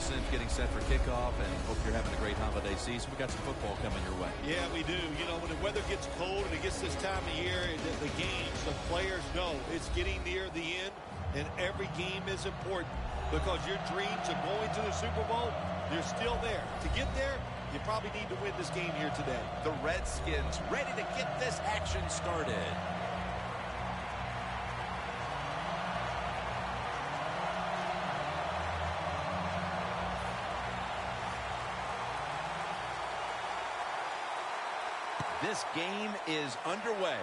Simms getting set for kickoff, and hope you're having a great holiday season. We got some football coming your way. Yeah, we do. You know, when the weather gets cold and it gets this time of year, the games, the players know it's getting near the end, and every game is important because your dreams of going to the Super Bowl, you're still there. To get there, you probably need to win this game here today. The Redskins ready to get this action started. This game is underway.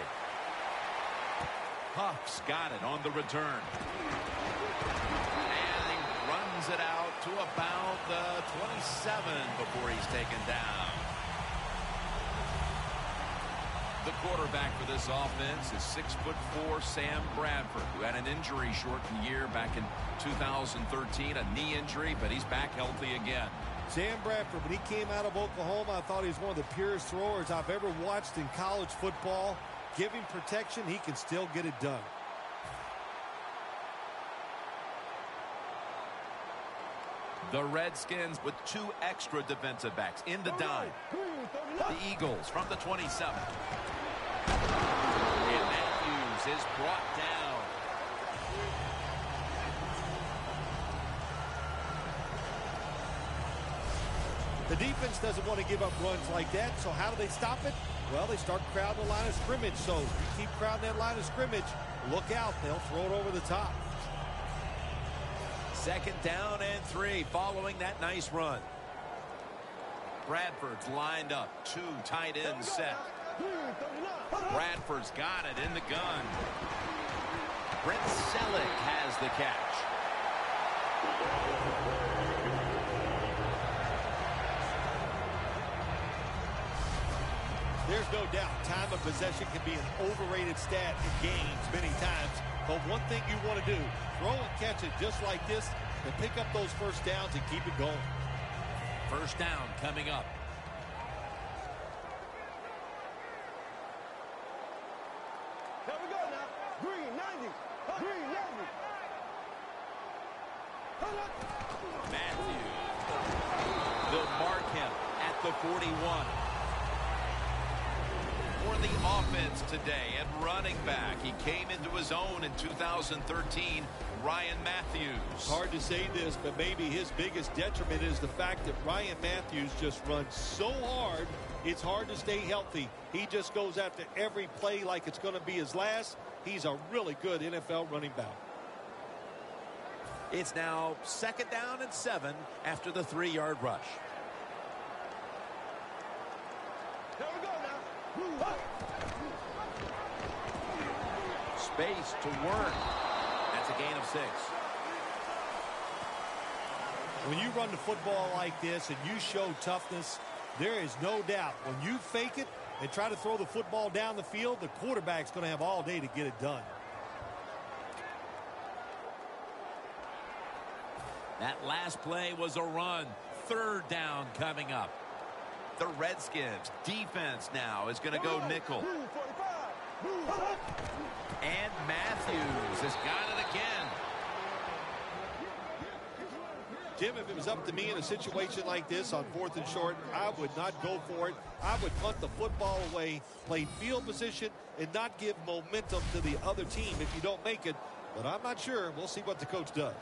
Huff's got it on the return. And he runs it out to about the 27 before he's taken down. The quarterback for this offense is 6'4" Sam Bradford, who had an injury-shortened year back in 2013, a knee injury, but he's back healthy again. Sam Bradford, when he came out of Oklahoma, I thought he was one of the purest throwers I've ever watched in college football. Give him protection, he can still get it done. The Redskins with 2 extra defensive backs in the dime. The Eagles from the 27. And Matthews is brought down. The defense doesn't want to give up runs like that, so how do they stop it? Well, they start crowding the line of scrimmage, so you keep crowding that line of scrimmage, look out, they'll throw it over the top. 2nd down and 3 following that nice run. Bradford's lined up, 2 tight ends set. Bradford's got it in the gun. Brent Selleck has the catch. There's no doubt time of possession can be an overrated stat in games many times. But one thing you want to do, throw and catch it just like this and pick up those first downs and keep it going. First down coming up. Here we go now. Green 90. Green 90. Matthews. They'll mark him at the 41. For the offense today at running back, he came into his own in 2013, Ryan Matthews. Hard to say this, but maybe his biggest detriment is the fact that Ryan Matthews just runs so hard, it's hard to stay healthy. He just goes after every play like it's going to be his last. He's a really good NFL running back. It's now 2nd down and 7 after the 3-yard rush. Here we go now. Space to work. That's a gain of 6. When you run the football like this and you show toughness, there is no doubt when you fake it and try to throw the football down the field, the quarterback's going to have all day to get it done. That last play was a run. 3rd down coming up. The Redskins defense now is going to go nickel. And Matthews has got it again. Jim, if it was up to me in a situation like this on 4th and short, I would not go for it. I would punt the football away, play field position, and not give momentum to the other team if you don't make it. But I'm not sure. We'll see what the coach does.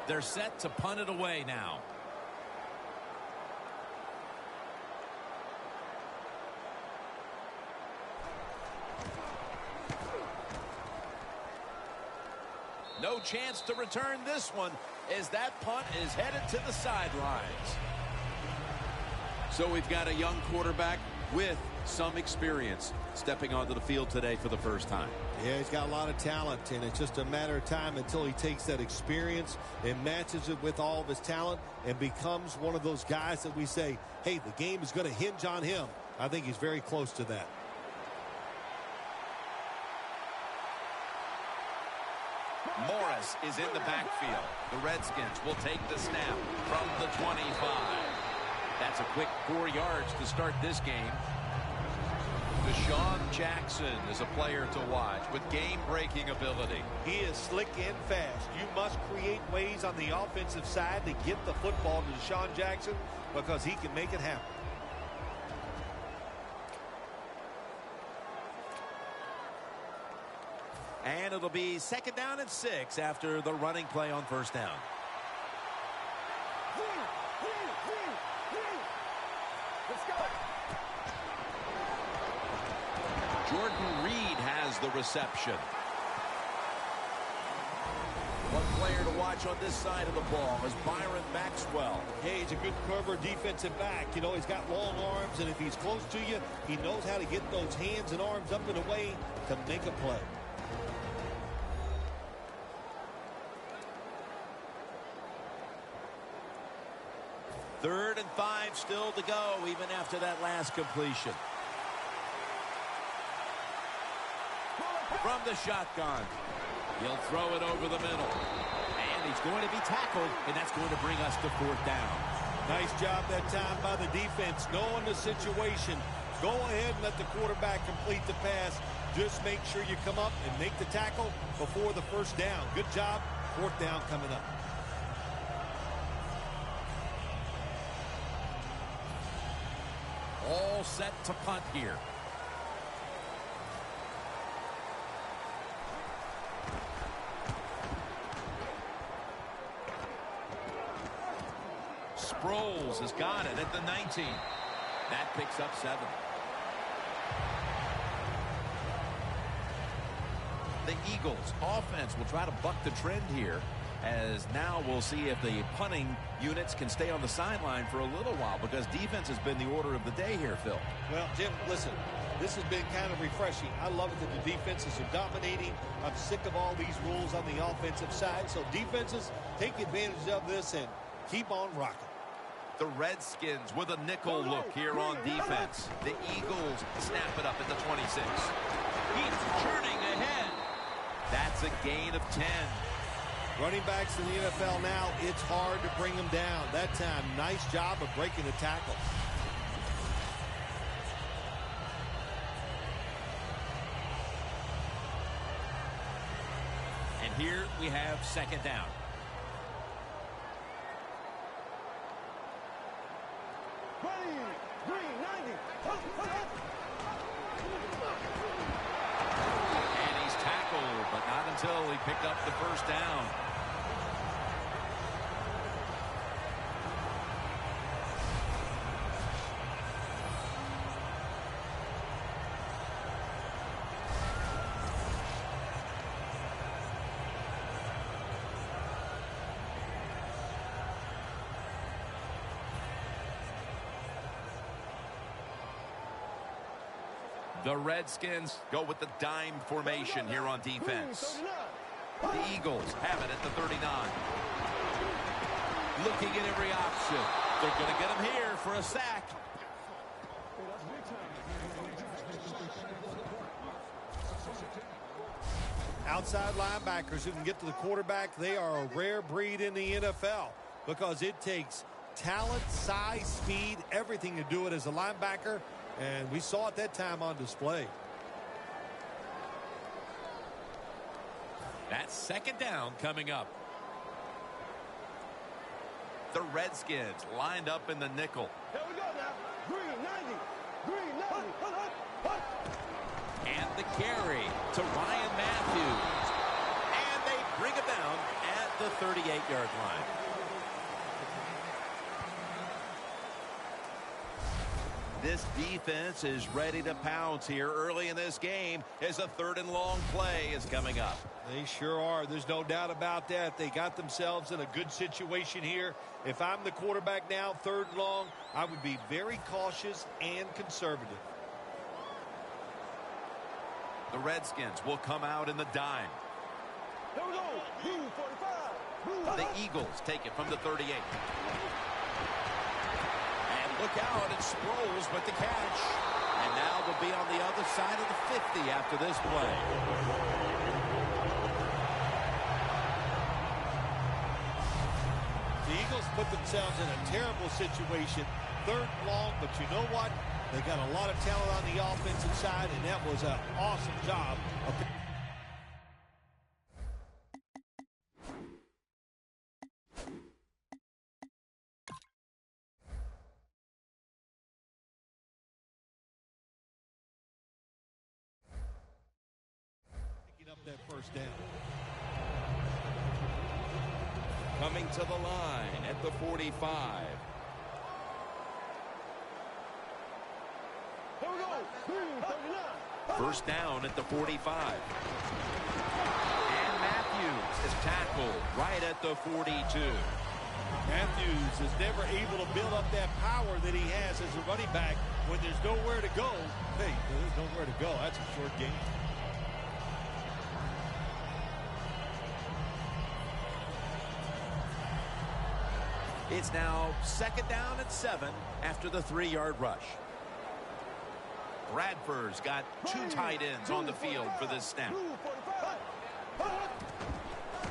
They're set to punt it away now. No chance to return this one as that punt is headed to the sidelines. So we've got a young quarterback with some experience stepping onto the field today for the first time. Yeah, he's got a lot of talent, and it's just a matter of time until he takes that experience and matches it with all of his talent and becomes one of those guys that we say, hey, the game is going to hinge on him. I think he's very close to that. Morris is in the backfield. The Redskins will take the snap from the 25. That's a quick 4 yards to start this game. Deshaun Jackson is a player to watch with game-breaking ability. He is slick and fast. You must create ways on the offensive side to get the football to Deshaun Jackson because he can make it happen. And it'll be 2nd down and 6 after the running play on 1st down. Let's go. Jordan Reed has the reception. One player to watch on this side of the ball is Byron Maxwell. Hey, he's a good cover defensive back. You know, he's got long arms, and if he's close to you, he knows how to get those hands and arms up and away to make a play. Third and 5 still to go, even after that last completion. From the shotgun, he'll throw it over the middle. And he's going to be tackled, and that's going to bring us to 4th down. Nice job that time by the defense. Knowing the situation, go ahead and let the quarterback complete the pass. Just make sure you come up and make the tackle before the 1st down. Good job. 4th down coming up. All set to punt here. Sproles has got it at the 19. That picks up 7. The Eagles offense will try to buck the trend here, as now we'll see if the punting units can stay on the sideline for a little while, because defense has been the order of the day here, Phil. Well, Jim, listen, this has been kind of refreshing. I love it that the defenses are dominating. I'm sick of all these rules on the offensive side. So defenses, take advantage of this and keep on rocking. The Redskins with a nickel look here on defense. The Eagles snap it up at the 26. He's turning ahead. That's a gain of 10. Running backs in the NFL now, it's hard to bring them down. That time, nice job of breaking the tackle. And here we have 2nd down. And he's tackled, but not until he picked up the 1st down. The Redskins go with the dime formation here on defense. The Eagles have it at the 39. Looking at every option. They're going to get him here for a sack. Outside linebackers who can get to the quarterback, they are a rare breed in the NFL because it takes talent, size, speed, everything to do it as a linebacker. And we saw it that time on display. That's 2nd down coming up. The Redskins lined up in the nickel. Here we go now. Green 90. Green 90. And the carry to Ryan Matthews. And they bring it down at the 38-yard line. This defense is ready to pounce here early in this game as a 3rd and long play is coming up. They sure are. There's no doubt about that. They got themselves in a good situation here. If I'm the quarterback now, 3rd and long, I would be very cautious and conservative. The Redskins will come out in the dime. Here we go. Blue 45. The Eagles take it from the 38. Look out, it's Sproles with the catch. And now they'll be on the other side of the 50 after this play. The Eagles put themselves in a terrible situation. 3rd and long, but you know what? They got a lot of talent on the offensive side, and that was an awesome job of picking up that first down. Coming to the line at the 45. Here we go. Green 39. First down at the 45. And Matthews is tackled right at the 42. Matthews is never able to build up that power that he has as a running back when there's nowhere to go. Hey, there's nowhere to go. That's a short game. It's now second down and 7 after the 3-yard rush. Bradford's got 2 tight ends on the field for this snap.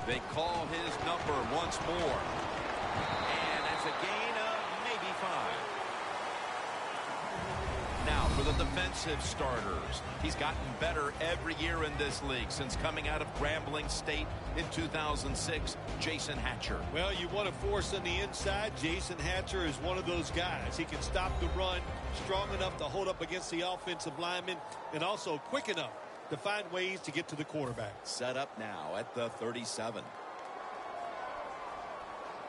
They call his number once more. And that's a gain of maybe 5. Now for the defensive starters. He's gotten better every year in this league since coming out of Grambling State in 2006. Jason Hatcher. Well, you want to force on the inside. Jason Hatcher is one of those guys. He can stop the run, strong enough to hold up against the offensive lineman, and also quick enough to find ways to get to the quarterback. Set up now at the 37.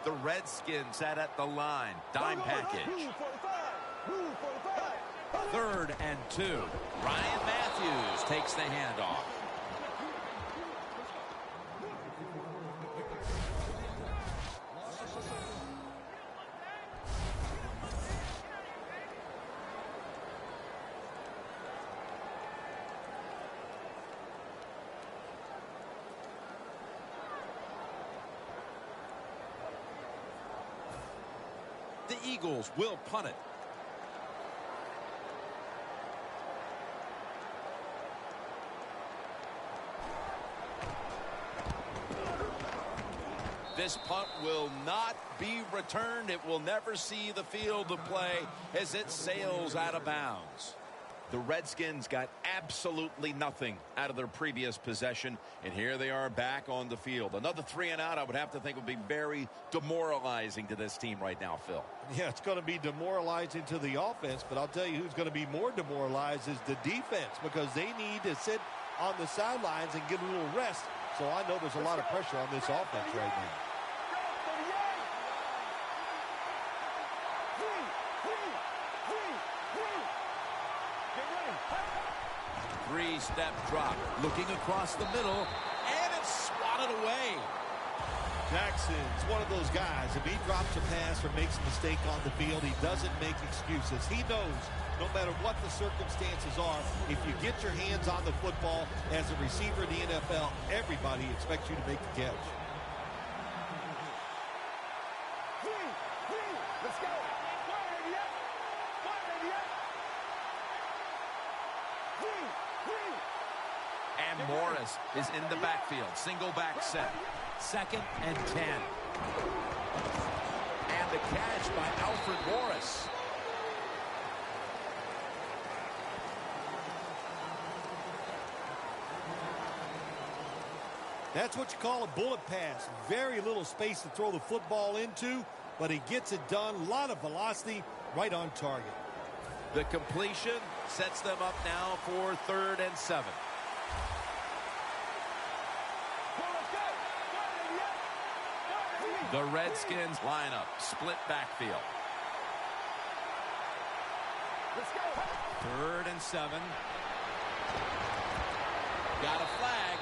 The Redskins set at the line. Dime package. 3rd and 2. Ryan Matthews takes the handoff. The Eagles will punt it. This punt will not be returned. It will never see the field of play as it sails out of bounds. The Redskins got absolutely nothing out of their previous possession, and here they are back on the field. Another 3 and out, I would have to think, would be very demoralizing to this team right now, Phil. Yeah, it's going to be demoralizing to the offense, but I'll tell you who's going to be more demoralized is the defense, because they need to sit on the sidelines and get a little rest. So I know there's a lot of pressure on this offense right now. 3-step drop, looking across the middle, and it's swatted away. Jackson's one of those guys. If he drops a pass or makes a mistake on the field, he doesn't make excuses. He knows no matter what the circumstances are, if you get your hands on the football as a receiver in the NFL, everybody expects you to make the catch. Let's go. And Morris is in the backfield. Single back set. 2nd and 10. And the catch by Alfred Morris. That's what you call a bullet pass. Very little space to throw the football into, but he gets it done. A lot of velocity, right on target. The completion sets them up now for 3rd and 7. The Redskins lineup, split backfield. 3rd and 7. Got a flag.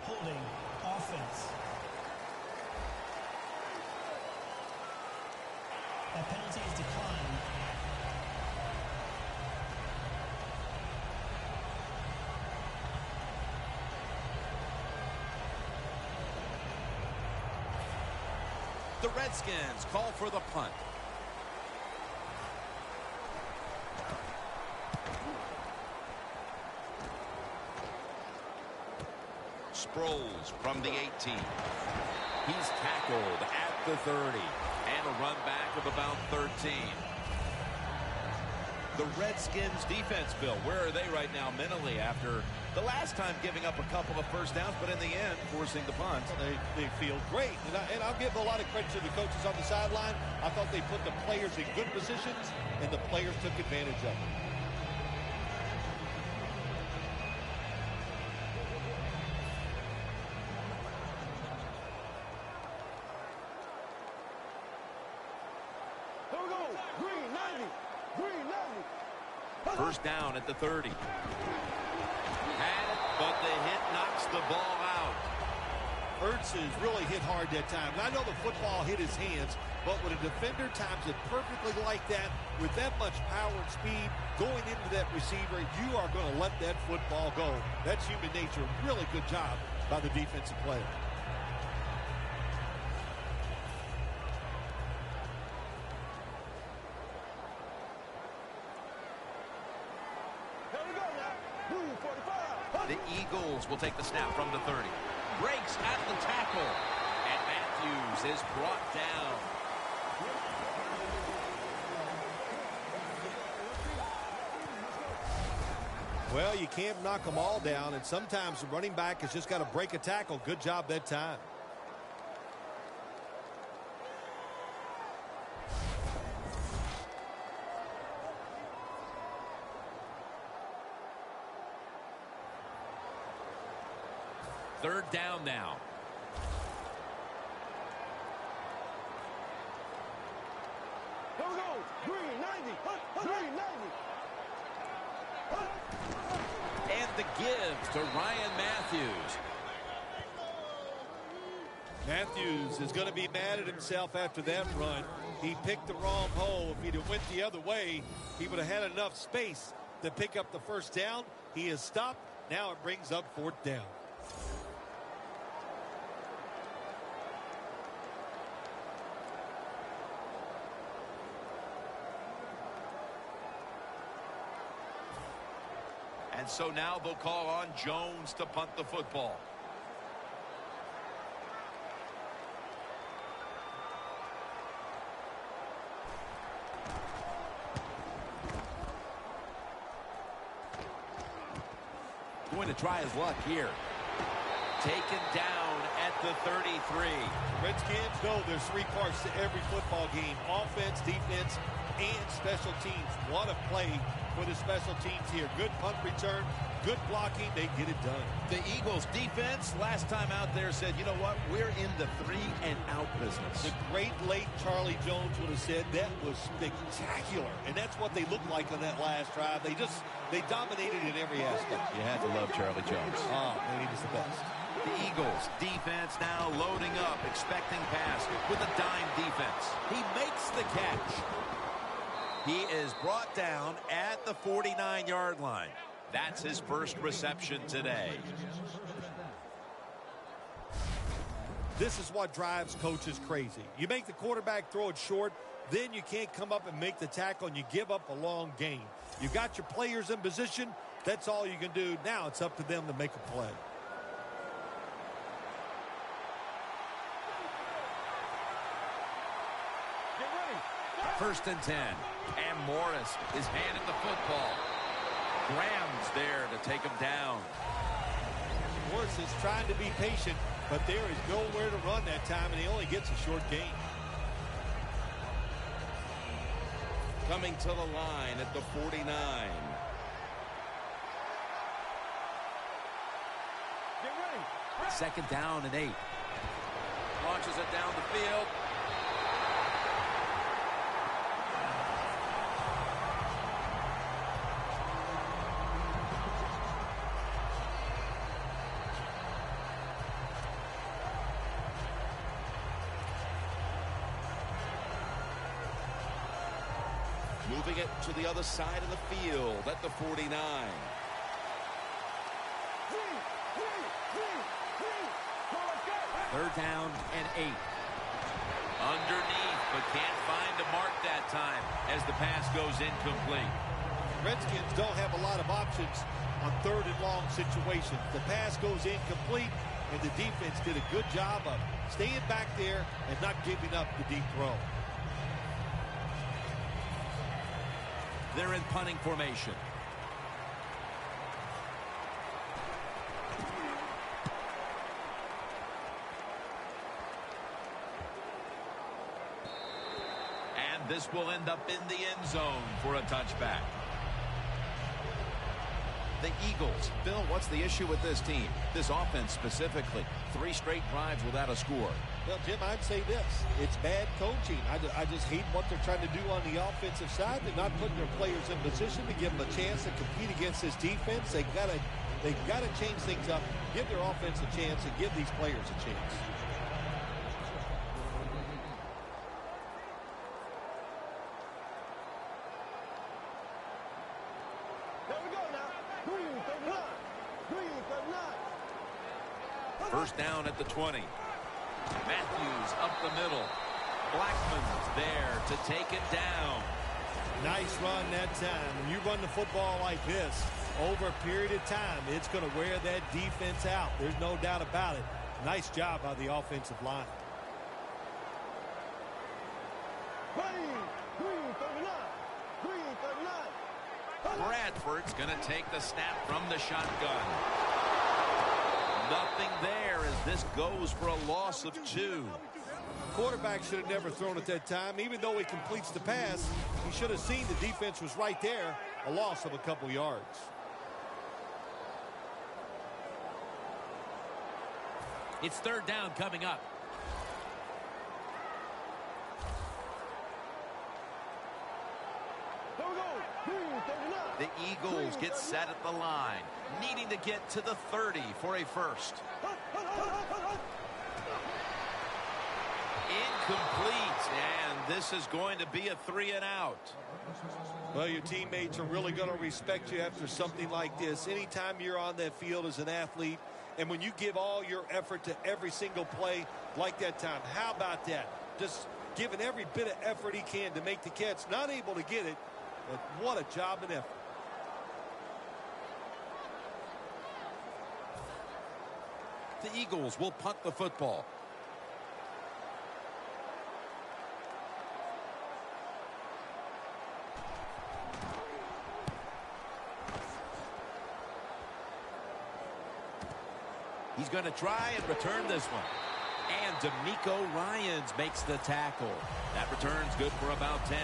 Holding offense. That penalty is declined. The Redskins call for the punt. Sproles from the 18. He's tackled at the 30. And a run back of about 13. The Redskins defense, Bill, where are they right now mentally after the last time giving up a couple of first downs, but in the end, forcing the punt? They feel great. And I'll give a lot of credit to the coaches on the sideline. I thought they put the players in good positions, and the players took advantage of it. Here we go. Green 90. Green 90. First down at the 30. Had it, but the hit knocks the ball out. Ertz is really hit hard that time. And I know the football hit his hands, but when a defender times it perfectly like that, with that much power and speed going into that receiver, you are going to let that football go. That's human nature. Really good job by the defensive player. Here we go now. Blue 45. The Eagles will take the snap from the 30. Breaks at the tackle. And Matthews is brought down. Well, you can't knock them all down, and sometimes the running back has just got to break a tackle. Good job that time. Third down now. Here we go. Green 90. Green 90. And the give to Ryan Matthews. Matthews is going to be mad at himself after that run. He picked the wrong hole. If he'd have went the other way, he would have had enough space to pick up the first down. He has stopped. Now it brings up fourth down. And so now they'll call on Jones to punt the football. Going to try his luck here. Taken down at the 33. Redskins know there's three parts to every football game: offense, defense, and special teams. What a play for the special teams here. Good punt return, good blocking. They get it done. The Eagles defense last time out there said, you know what, we're in the 3-and-out business. The great late Charlie Jones would have said that was spectacular. And that's what they looked like on that last drive. They dominated in every aspect. You had to love Charlie Jones. Oh, man, he was the best. The Eagles defense now loading up, expecting pass with a dime defense. He makes the catch. He is brought down at the 49-yard line. That's his first reception today. This is what drives coaches crazy. You make the quarterback throw it short, then you can't come up and make the tackle, and you give up a long gain. You got your players in position. That's all you can do. Now it's up to them to make a play. First and 10. And Morris is handed the football. Graham's there to take him down. Morris is trying to be patient, but there is nowhere to run that time, and he only gets a short gain. Coming to the line at the 49. Get ready. Second down and 8. Launches it down the field. Moving it to the other side of the field at the 49. Third down and 8. Underneath, but can't find a mark that time as the pass goes incomplete. Redskins don't have a lot of options on third and long situations. The pass goes incomplete. and the defense did a good job of staying back there and not giving up the deep throw. They're in punting formation. And this will end up in the end zone for a touchback. The Eagles. Bill, what's the issue with this team? This offense specifically. 3 straight drives without a score. Well, Jim, I'd say this. It's bad coaching. I just hate what they're trying to do on the offensive side. They're not putting their players in position to give them a chance to compete against this defense. They've got to change things up, give their offense a chance, and give these players a chance. There we go now. Green 39. Green 39. First down at the 20. Matthews up the middle. Blackman's there to take it down. Nice run that time. When you run the football like this, over a period of time, it's going to wear that defense out. There's no doubt about it. Nice job by the offensive line. Green 39. Green 39. Bradford's going to take the snap from the shotgun. Nothing there as this goes for a loss of 2. Quarterback should have never thrown it that time. Even though he completes the pass, he should have seen the defense was right there. A loss of a couple yards. It's third down coming up. There we go. Green 39. The Eagles get set at the line, needing to get to the 30 for a first. Incomplete, and this is going to be a 3 and out. Well, your teammates are really going to respect you after something like this. Anytime you're on that field as an athlete, and when you give all your effort to every single play like that time, how about that? Just giving every bit of effort he can to make the catch. Not able to get it, but what a job and effort. The Eagles will punt the football. He's going to try and return this one. And D'Amico Ryans makes the tackle. That return's good for about 10.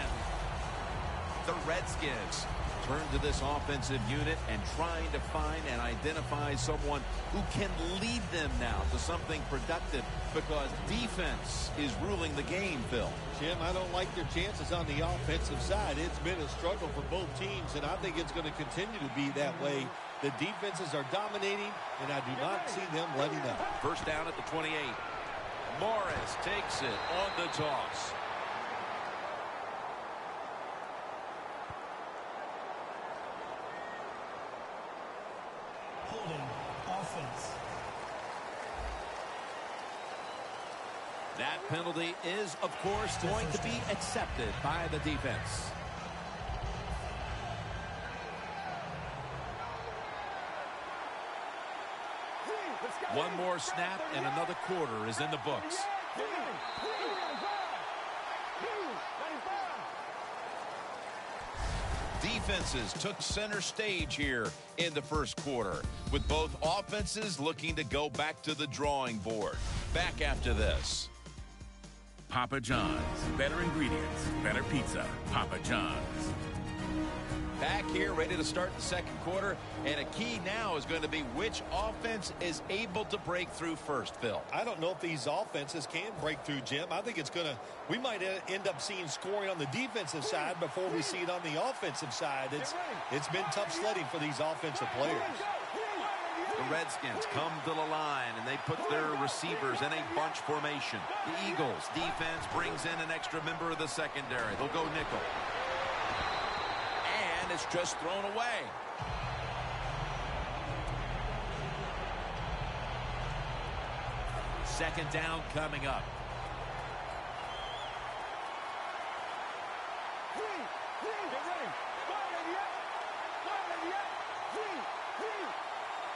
The Redskins turn to this offensive unit and trying to find and identify someone who can lead them now to something productive because defense is ruling the game, Phil. Jim, I don't like their chances on the offensive side. It's been a struggle for both teams, and I think it's going to continue to be that way. The defenses are dominating, and I do not see them letting up. First down at the 28. Morris takes it on the toss. Holding offense. That penalty is, of course, going to be accepted by the defense. One more snap and another quarter is in the books. Defenses took center stage here in the first quarter, with both offenses looking to go back to the drawing board. Back after this. Papa John's. Better ingredients, better pizza. Papa John's. Back here, ready to start the second quarter, and a key now is going to be which offense is able to break through first, Phil. I don't know if these offenses can break through, Jim. I think it's going to, we might end up seeing scoring on the defensive side before we see it on the offensive side. It's been tough sledding for these offensive players. The Redskins come to the line, and they put their receivers in a bunch formation. The Eagles defense brings in an extra member of the secondary. They'll go nickel. And it's just thrown away. Second down coming up.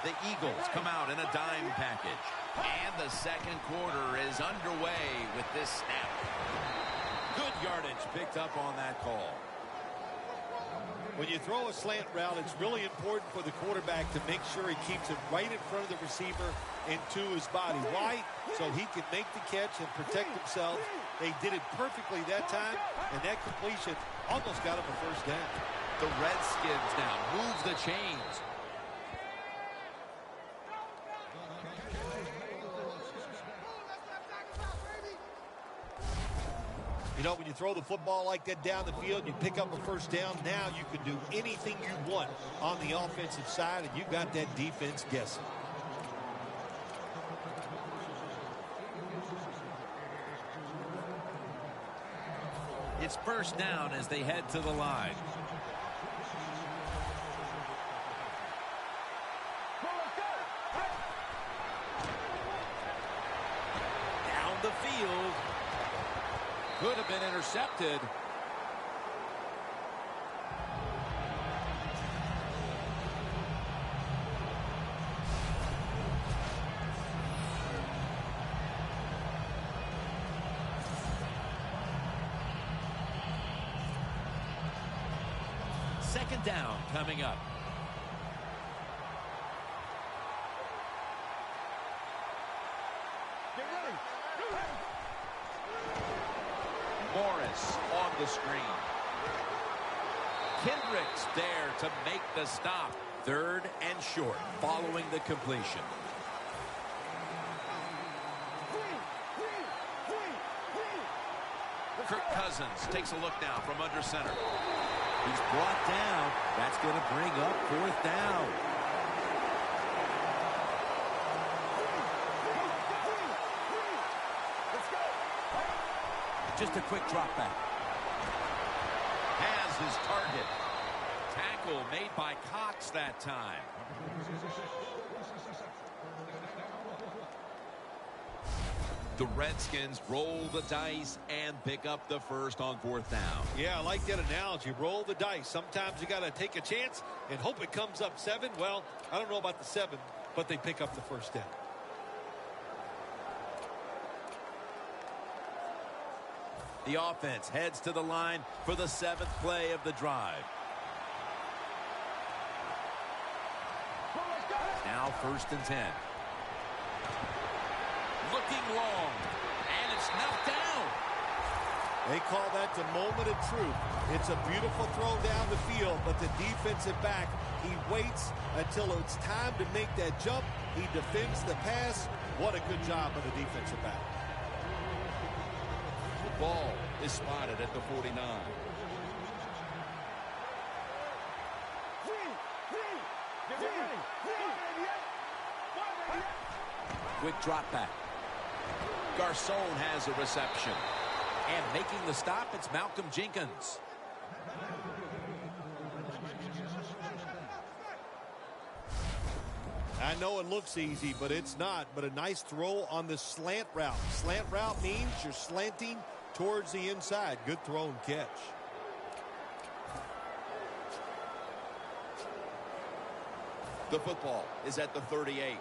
The Eagles come out in a dime package. And the second quarter is underway with this snap. Good yardage picked up on that call. When you throw a slant route, it's really important for the quarterback to make sure he keeps it right in front of the receiver and to his body. Why? So he can make the catch and protect himself. They did it perfectly that time, and that completion almost got him a first down. The Redskins now move the chains. You know, when you throw the football like that down the field, you pick up a first down, now you can do anything you want on the offensive side, and you got that defense guessing. It's first down as they head to the line. Down the field. Could have been intercepted. Second down coming up. Get ready. Morris on the screen. Kendricks there to make the stop. Third and short following the completion. Kirk Cousins takes a look now from under center. He's brought down. That's going to bring up fourth down. Just a quick drop back. Has his target. Tackle made by Cox that time. The Redskins roll the dice and pick up the first on fourth down. Yeah, I like that analogy. Roll the dice. Sometimes you got to take a chance and hope it comes up 7. Well, I don't know about the 7, but they pick up the first down. The offense heads to the line for the 7th play of the drive. Now first and 10. Looking long, and it's knocked down. They call that the moment of truth. It's a beautiful throw down the field, but the defensive back, he waits until it's time to make that jump. He defends the pass. What a good job of the defensive back. The ball is spotted at the 49. Quick drop back. Garcon has a reception. And making the stop, it's Malcolm Jenkins. I know it looks easy, but it's not. But a nice throw on the slant route. Slant route means you're slanting towards the inside. Good throw and catch. The football is at the 38.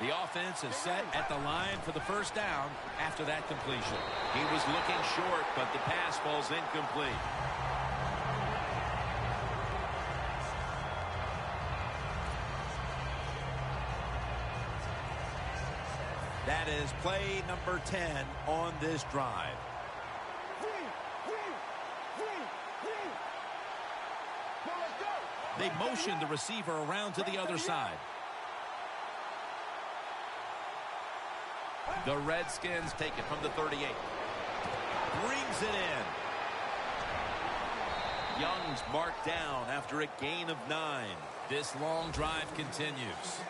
The offense is set at the line for the first down after that completion. He was looking short, but the pass falls incomplete. That is play number 10 on this drive. They motion the receiver around to the other side. The Redskins take it from the 38. Brings it in. Young's marked down after a gain of 9. This long drive continues.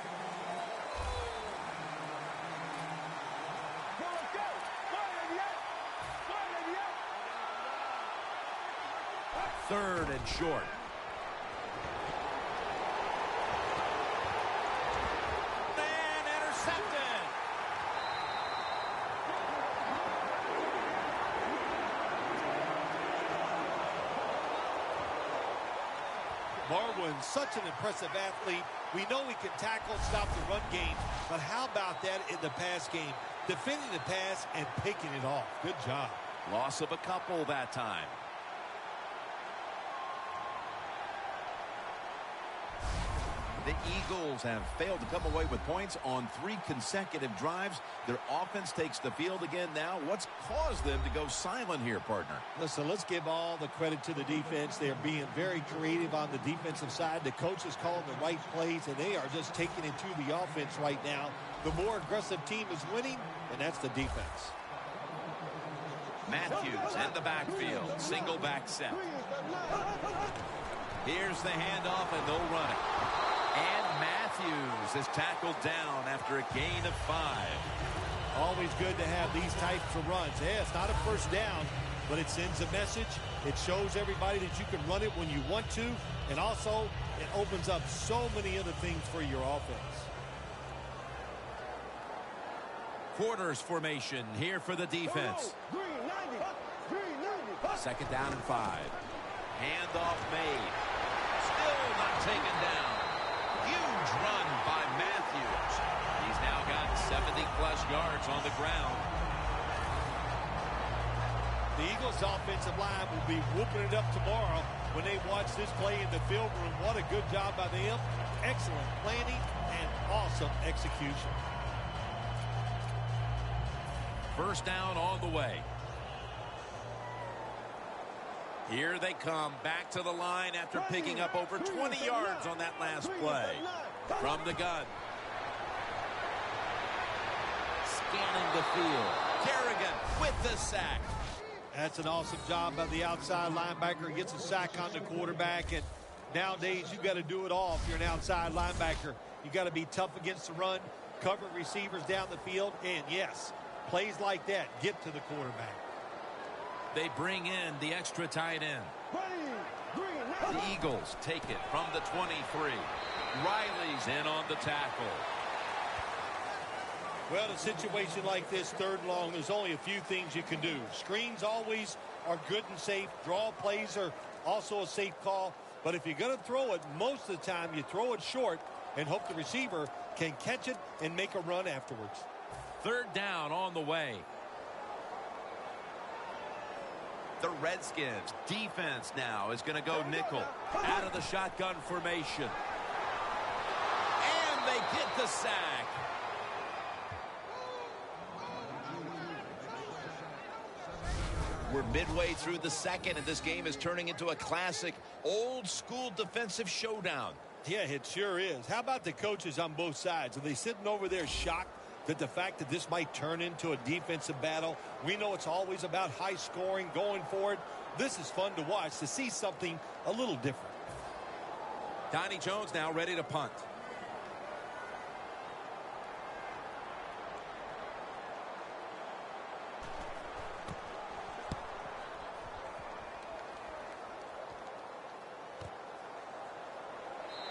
Third and short. And intercepted. Barwin's such an impressive athlete. We know he can tackle and stop the run game, but how about that in the pass game? Defending the pass and picking it off. Good job. Loss of a couple that time. The Eagles have failed to come away with points on 3 consecutive drives. Their offense takes the field again now. What's caused them to go silent here, partner? Listen, let's give all the credit to the defense. They are being very creative on the defensive side. The coach is calling the right plays, and they are just taking it to the offense right now. The more aggressive team is winning, and that's the defense. Matthews in the backfield. Single back set. Here's the handoff, and they'll run it. And Matthews is tackled down after a gain of 5. Always good to have these types of runs. Yeah, it's not a first down, but it sends a message. It shows everybody that you can run it when you want to, and also it opens up so many other things for your offense. Quarters formation here for the defense. 2nd down and 5. Handoff made. Still not taken down. Huge run by Matthews. He's now got 70-plus yards on the ground. The Eagles' offensive line will be whooping it up tomorrow when they watch this play in the film room. What a good job by them. Excellent planning and awesome execution. 1st down on the way. Here they come back to the line after picking up over 20 yards on that last play. From the gun. Scanning the field. Kerrigan with the sack. That's an awesome job by the outside linebacker. He gets a sack on the quarterback, and nowadays you got to do it all if you're an outside linebacker. You got to be tough against the run, cover receivers down the field, and yes, plays like that get to the quarterback. They bring in the extra tight end. The Eagles take it from the 23. Riley's in on the tackle. Well, in a situation like this, 3rd and long, there's only a few things you can do. Screens always are good and safe. Draw plays are also a safe call. But if you're going to throw it, most of the time you throw it short and hope the receiver can catch it and make a run afterwards. 3rd down on the way. The Redskins defense now is going to go nickel out of the shotgun formation. And they get the sack. We're midway through the 2nd, and this game is turning into a classic old-school defensive showdown. Yeah, it sure is. How about the coaches on both sides? Are they sitting over there shocked that the fact that this might turn into a defensive battle? We know it's always about high scoring, going for it. This is fun to watch, to see something a little different. Donnie Jones now ready to punt.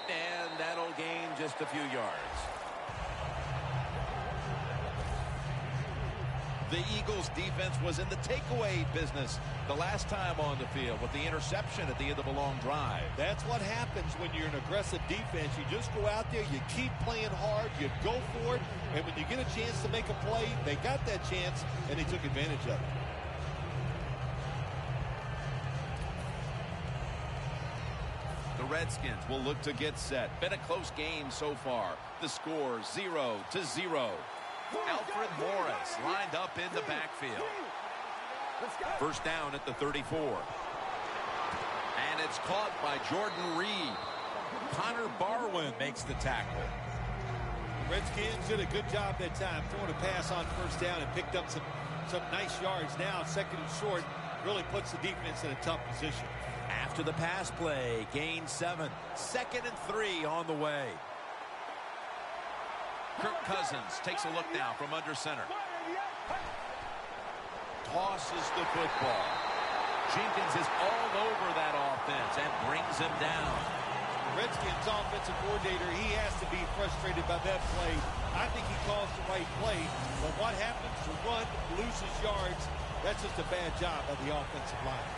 And that'll gain just a few yards. The Eagles defense was in the takeaway business the last time on the field with the interception at the end of a long drive. That's what happens when you're an aggressive defense. You just go out there, you keep playing hard, you go for it, and when you get a chance to make a play, they got that chance, and they took advantage of it. The Redskins will look to get set. Been a close game so far. The score 0-0. Alfred Morris lined up in the backfield. 1st down at the 34. And it's caught by Jordan Reed. Connor Barwin makes the tackle. The Redskins did a good job that time throwing a pass on 1st down and picked up some nice yards. Now 2nd and short really puts the defense in a tough position. After the pass play, gain 7. 2nd and 3 on the way. Kirk Cousins takes a look now from under center. Tosses the football. Jenkins is all over that offense and brings him down. The Redskins offensive coordinator, he has to be frustrated by that play. I think he calls the right play, but what happens? The run loses yards. That's just a bad job by the offensive line.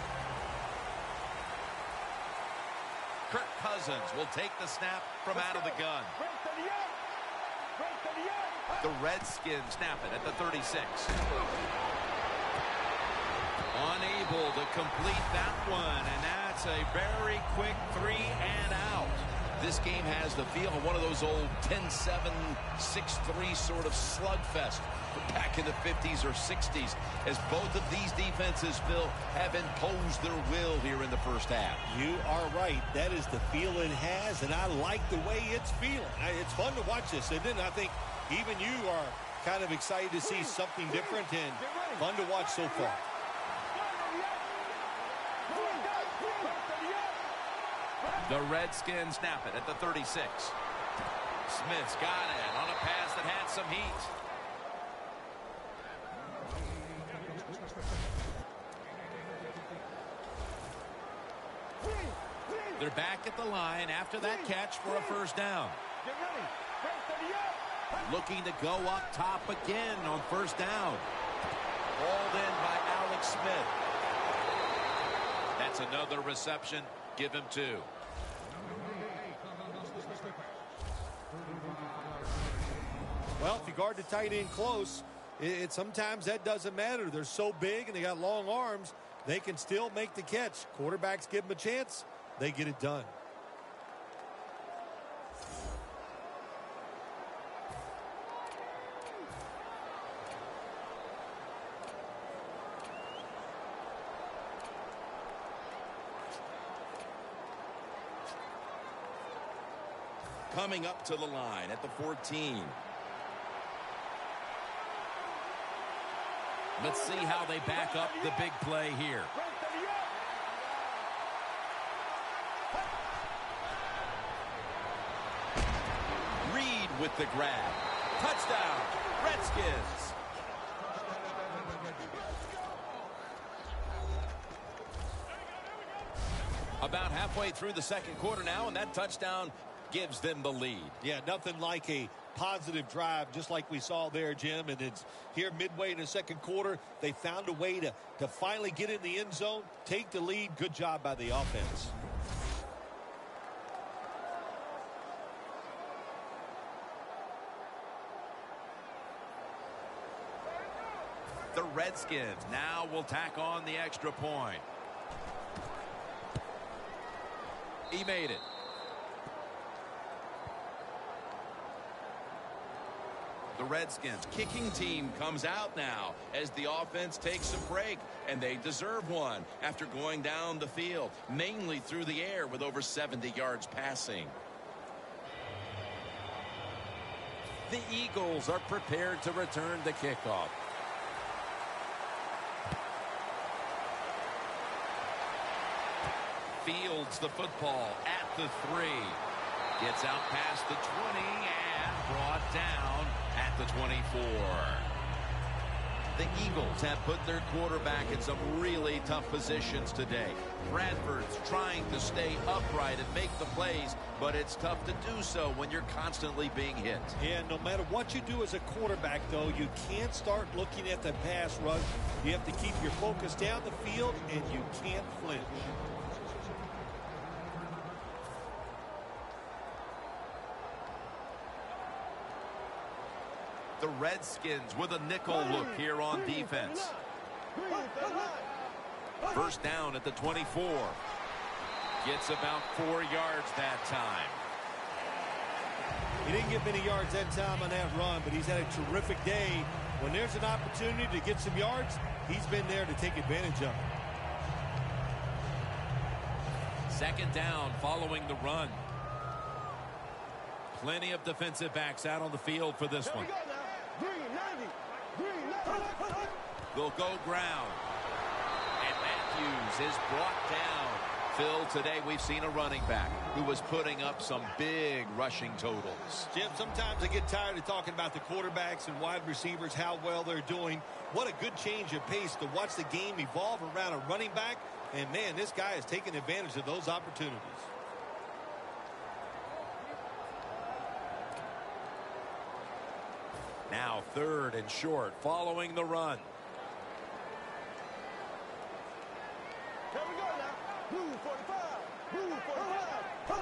Kirk Cousins will take the snap from out of the gun. The Redskins snap it at the 36. Unable to complete that one, and that's a very quick 3 and out. This game has the feel of one of those old 10-7, 6-3 sort of slugfest back in the 50s or 60s, as both of these defenses, Phil, have imposed their will here in the first half. You are right. That is the feel it has, and I like the way it's feeling. It's fun to watch this, isn't it? I think even you are kind of excited to see something different and fun to watch so far. The Redskins snap it at the 36. Smith's got it on a pass that had some heat. They're back at the line after that catch for a first down. Looking to go up top again on first down. Hauled in by Alex Smith. That's another reception. Give him 2. Well, if you guard the tight end close, sometimes that doesn't matter. They're so big and they got long arms, they can still make the catch. Quarterbacks give them a chance, they get it done. Coming up to the line at the 14. Let's see how they back up the big play here. Reed with the grab. Touchdown, Redskins. About halfway through the second quarter now, and that touchdown gives them the lead. Yeah, nothing like a positive drive, just like we saw there, Jim. And it's here midway in the second quarter. They found a way to finally get in the end zone, take the lead. Good job by the offense. The Redskins now will tack on the extra point. He made it. The Redskins kicking team comes out now as the offense takes a break, and they deserve one after going down the field, mainly through the air with over 70 yards passing. The Eagles are prepared to return the kickoff. Fields the football at the 3. Gets out past the 20 and brought down at the 24. The Eagles have put their quarterback in some really tough positions today. Bradford's trying to stay upright and make the plays, but it's tough to do so when you're constantly being hit. Yeah, no matter what you do as a quarterback, though, you can't start looking at the pass rush. You have to keep your focus down the field, and you can't flinch. The Redskins with a nickel look here on defense. First down at the 24. Gets about 4 yards that time. He didn't get many yards that time on that run, but he's had a terrific day. When there's an opportunity to get some yards, he's been there to take advantage of it. Second down following the run. Plenty of defensive backs out on the field for this one. They'll go ground. And Matthews is brought down. Phil, today we've seen a running back who was putting up some big rushing totals. Jim, sometimes I get tired of talking about the quarterbacks and wide receivers, how well they're doing. What a good change of pace to watch the game evolve around a running back. And, man, this guy is taking advantage of those opportunities. Now third and short following the run. Here we go now. Blue 45. Blue 45.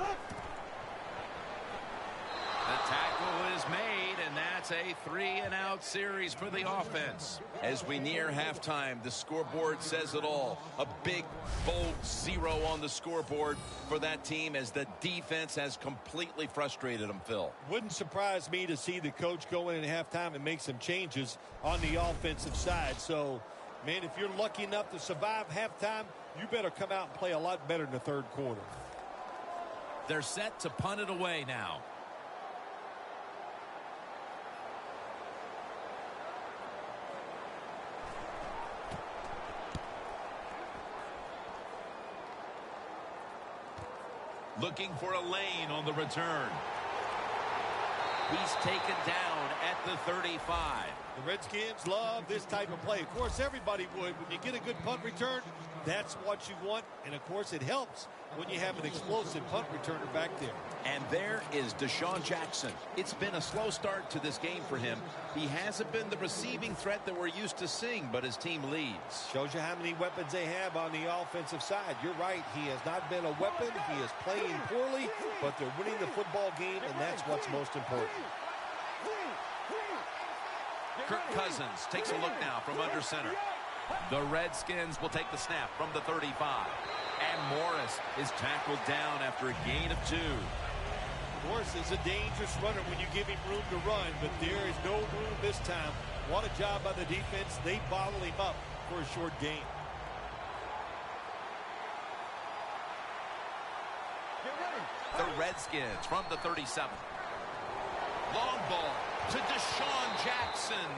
It's a 3-and-out series for the offense. As we near halftime, the scoreboard says it all. A big, bold 0 on the scoreboard for that team as the defense has completely frustrated them, Phil. Wouldn't surprise me to see the coach go in at halftime and make some changes on the offensive side. So, man, if you're lucky enough to survive halftime, you better come out and play a lot better in the third quarter. They're set to punt it away now. Looking for a lane on the return. He's taken down at the 35. The Redskins love this type of play. Of course, everybody would. When you get a good punt return, that's what you want. And, of course, it helps when you have an explosive punt returner back there. And there is Deshaun Jackson. It's been a slow start to this game for him. He hasn't been the receiving threat that we're used to seeing, but his team leads. Shows you how many weapons they have on the offensive side. You're right. He has not been a weapon. He is playing poorly, but they're winning the football game, and that's what's most important. Kirk Cousins takes a look now from under center. The Redskins will take the snap from the 35. And Morris is tackled down after a gain of 2. Morris is a dangerous runner when you give him room to run, but there is no room this time. What a job by the defense. They bottle him up for a short gain. The Redskins from the 37. Long ball to Deshaun Jackson.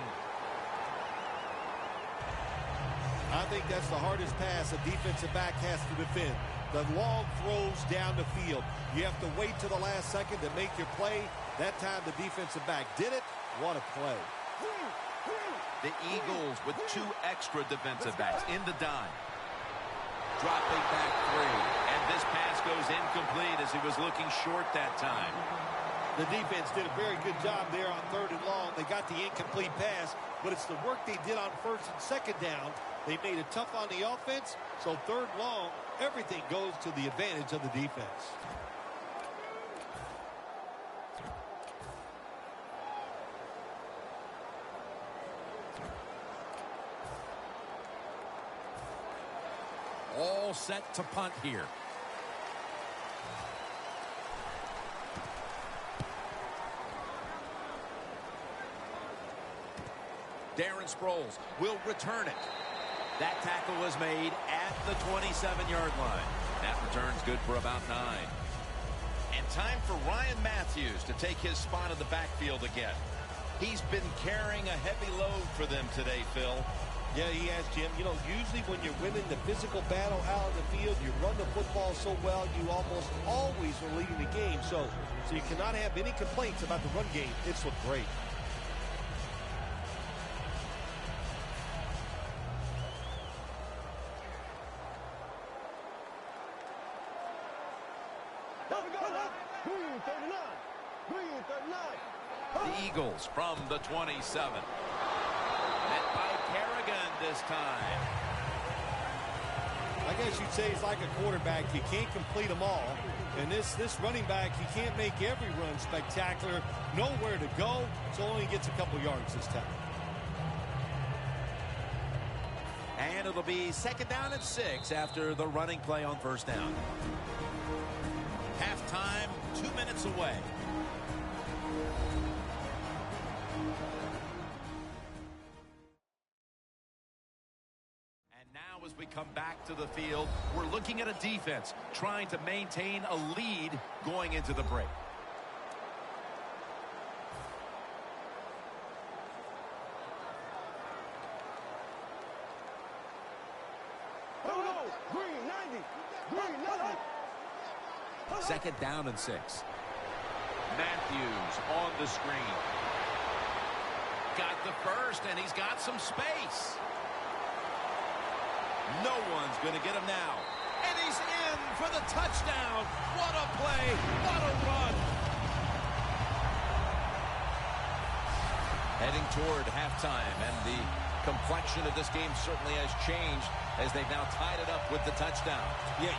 I think that's the hardest pass a defensive back has to defend. The long throws down the field. You have to wait to the last second to make your play. That time the defensive back did it. What a play. The Eagles with 2 extra defensive backs in the dime. Dropping back 3. And this pass goes incomplete as he was looking short that time. The defense did a very good job there on 3rd and long. They got the incomplete pass, but it's the work they did on 1st and 2nd down. They made it tough on the offense, so 3rd long, everything goes to the advantage of the defense. All set to punt here. Darren Sproles will return it. That tackle was made at the 27-yard line. That return's good for about 9. And time for Ryan Matthews to take his spot in the backfield again. He's been carrying a heavy load for them today, Phil. Yeah, he has, Jim. You know, usually when you're winning the physical battle out of the field, you run the football so well, you almost always are leading the game. So you cannot have any complaints about the run game. It's looked great. The Eagles from the 27. Met by Kerrigan this time. I guess you'd say he's like a quarterback. You can't complete them all. And this running back, he can't make every run spectacular. Nowhere to go, so only gets a couple yards this time. And it'll be 2nd down and 6 after the running play on 1st down. Halftime, 2 minutes away. And now as we come back to the field, we're looking at a defense trying to maintain a lead going into the break. Green 90. Green 90. 2nd down and 6. Matthews on the screen. Got the first, and he's got some space. No one's going to get him now. And he's in for the touchdown. What a play. What a run. Heading toward halftime, and the complexion of this game certainly has changed as they've now tied it up with the touchdown. Yeah,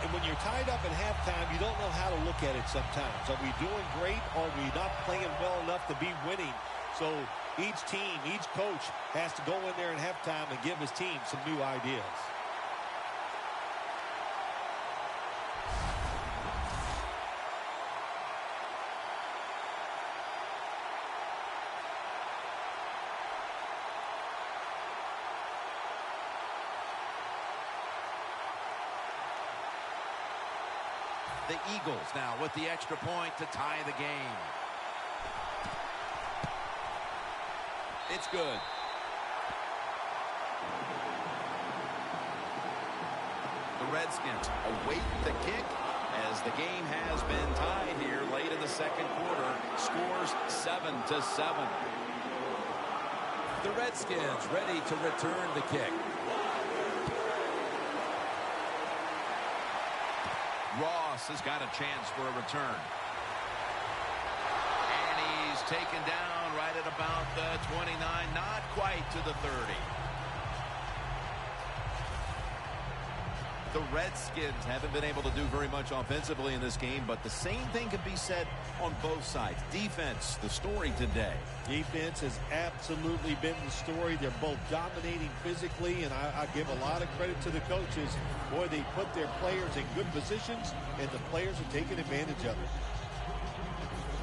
when you're tied up at halftime, you don't know how to look at it sometimes. Are we doing great, or are we not playing well enough to be winning? So each team, each coach has to go in there at halftime and give his team some new ideas. The Eagles now with the extra point to tie the game. It's good. The Redskins await the kick as the game has been tied here late in the second quarter. Scores 7-7. The Redskins ready to return the kick. Ross has got a chance for a return. And he's taken down right at about the 29, not quite to the 30. The Redskins haven't been able to do very much offensively in this game, but the same thing can be said on both sides. Defense, the story today. Defense has absolutely been the story. They're both dominating physically, and I give a lot of credit to the coaches. Boy, they put their players in good positions, and the players are taking advantage of it.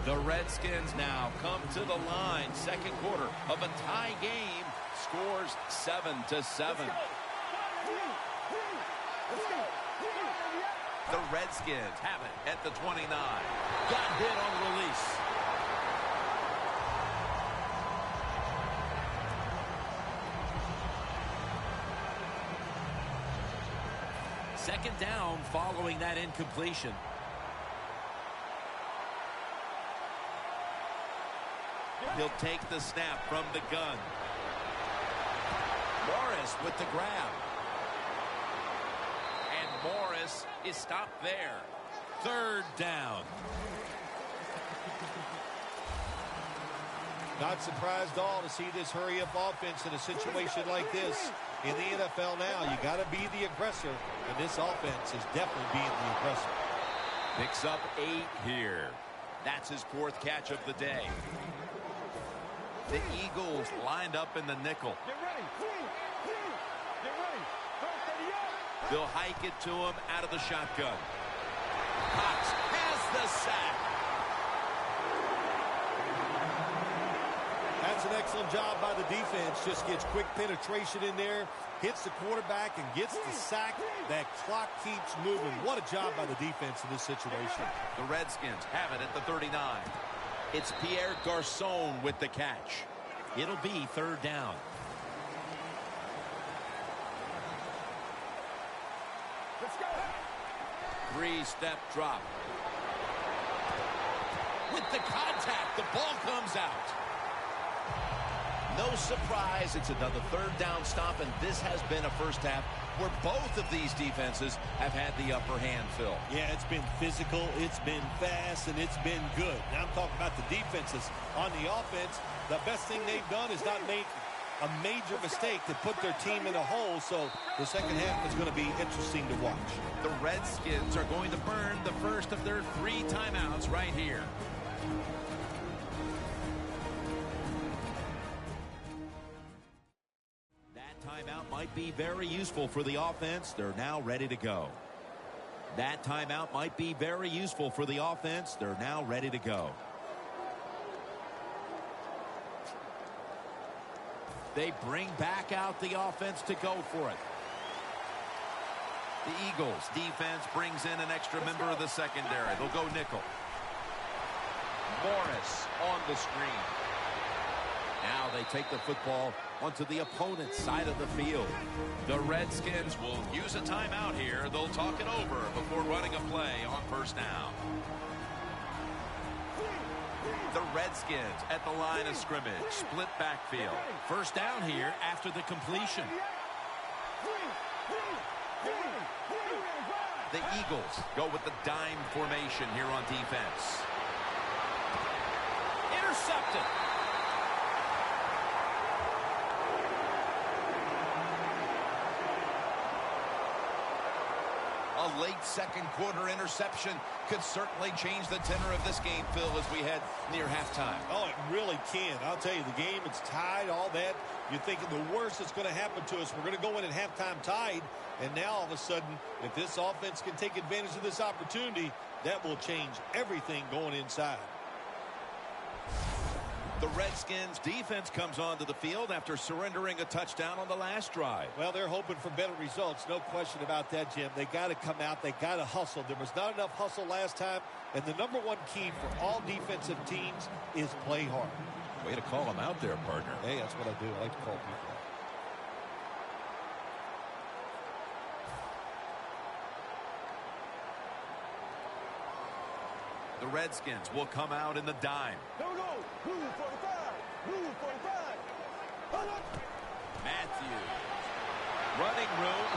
The Redskins now come to the line. Second quarter of a tie game. Scores 7-7. The Redskins have it at the 29. Got hit on release. Second down following that incompletion. He'll take the snap from the gun. Morris with the grab. And Morris is stopped there. Third down. Not surprised at all to see this hurry-up offense in a situation like this. In the NFL now, you got to be the aggressor, and this offense is definitely being the aggressor. Picks up 8 here. That's his 4th catch of the day. The Eagles lined up in the nickel. Get ready. Get ready. They'll hike it to him out of the shotgun. Cox has the sack. That's an excellent job by the defense. Just gets quick penetration in there, hits the quarterback, and gets the sack. That clock keeps moving. What a job by the defense in this situation. The Redskins have it at the 39. It's Pierre Garçon with the catch. It'll be third down. Let's go. 3-step drop. With the contact, the ball comes out. No surprise, it's another third down stop, and this has been a first half where both of these defenses have had the upper hand, Phil. Yeah, it's been physical, it's been fast, and it's been good. Now I'm talking about the defenses. On the offense, the best thing they've done is not make a major mistake to put their team in a hole, so the second half is going to be interesting to watch. The Redskins are going to burn the first of their 3 timeouts right here. Timeout might be very useful for the offense. They're now ready to go. That timeout might be very useful for the offense. They're now ready to go. They bring back out the offense to go for it. The Eagles defense brings in an extra member of the secondary. They'll go nickel. Morris on the screen. Now they take the football onto the opponent's side of the field. The Redskins will use a timeout here. They'll talk it over before running a play on first down. The Redskins at the line of scrimmage. Split backfield. First down here after the completion. The Eagles go with the dime formation here on defense. Intercepted. A late second quarter interception could certainly change the tenor of this game, Phil, as we head near halftime. Oh, it really can. I'll tell you, the game, it's tied, all that. You're thinking the worst that's going to happen to us. We're going to go in at halftime tied. And now, all of a sudden, if this offense can take advantage of this opportunity, that will change everything going inside. The Redskins defense comes onto the field after surrendering a touchdown on the last drive. Well, they're hoping for better results. No question about that, Jim. They got to come out. They got to hustle. There was not enough hustle last time. And the number one key for all defensive teams is play hard. Way to call them out there, partner. Hey, that's what I do. I like to call people out. The Redskins will come out in the dime. Here we go. Blue 45. Blue 45. Matthews. Running room.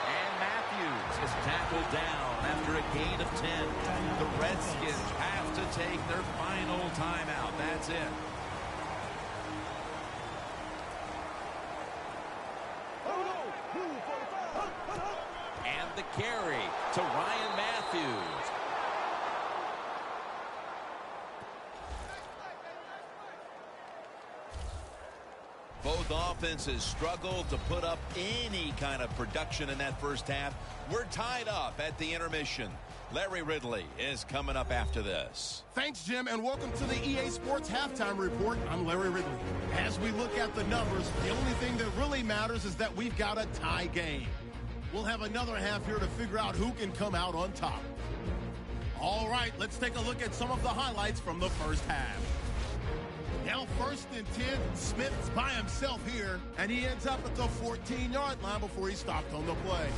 And Matthews is tackled down after a gain of 10. The Redskins have to take their final timeout. That's it. And the carry to Ryan Matthews. Both offenses struggled to put up any kind of production in that first half. We're tied up at the intermission. Larry Ridley is coming up after this. Thanks, Jim, and welcome to the EA Sports Halftime Report. I'm Larry Ridley. As we look at the numbers, the only thing that really matters is that we've got a tie game. We'll have another half here to figure out who can come out on top. All right, let's take a look at some of the highlights from the first half. Now 1st and 10, Smith's by himself here, and he ends up at the 14-yard line before he stopped on the play.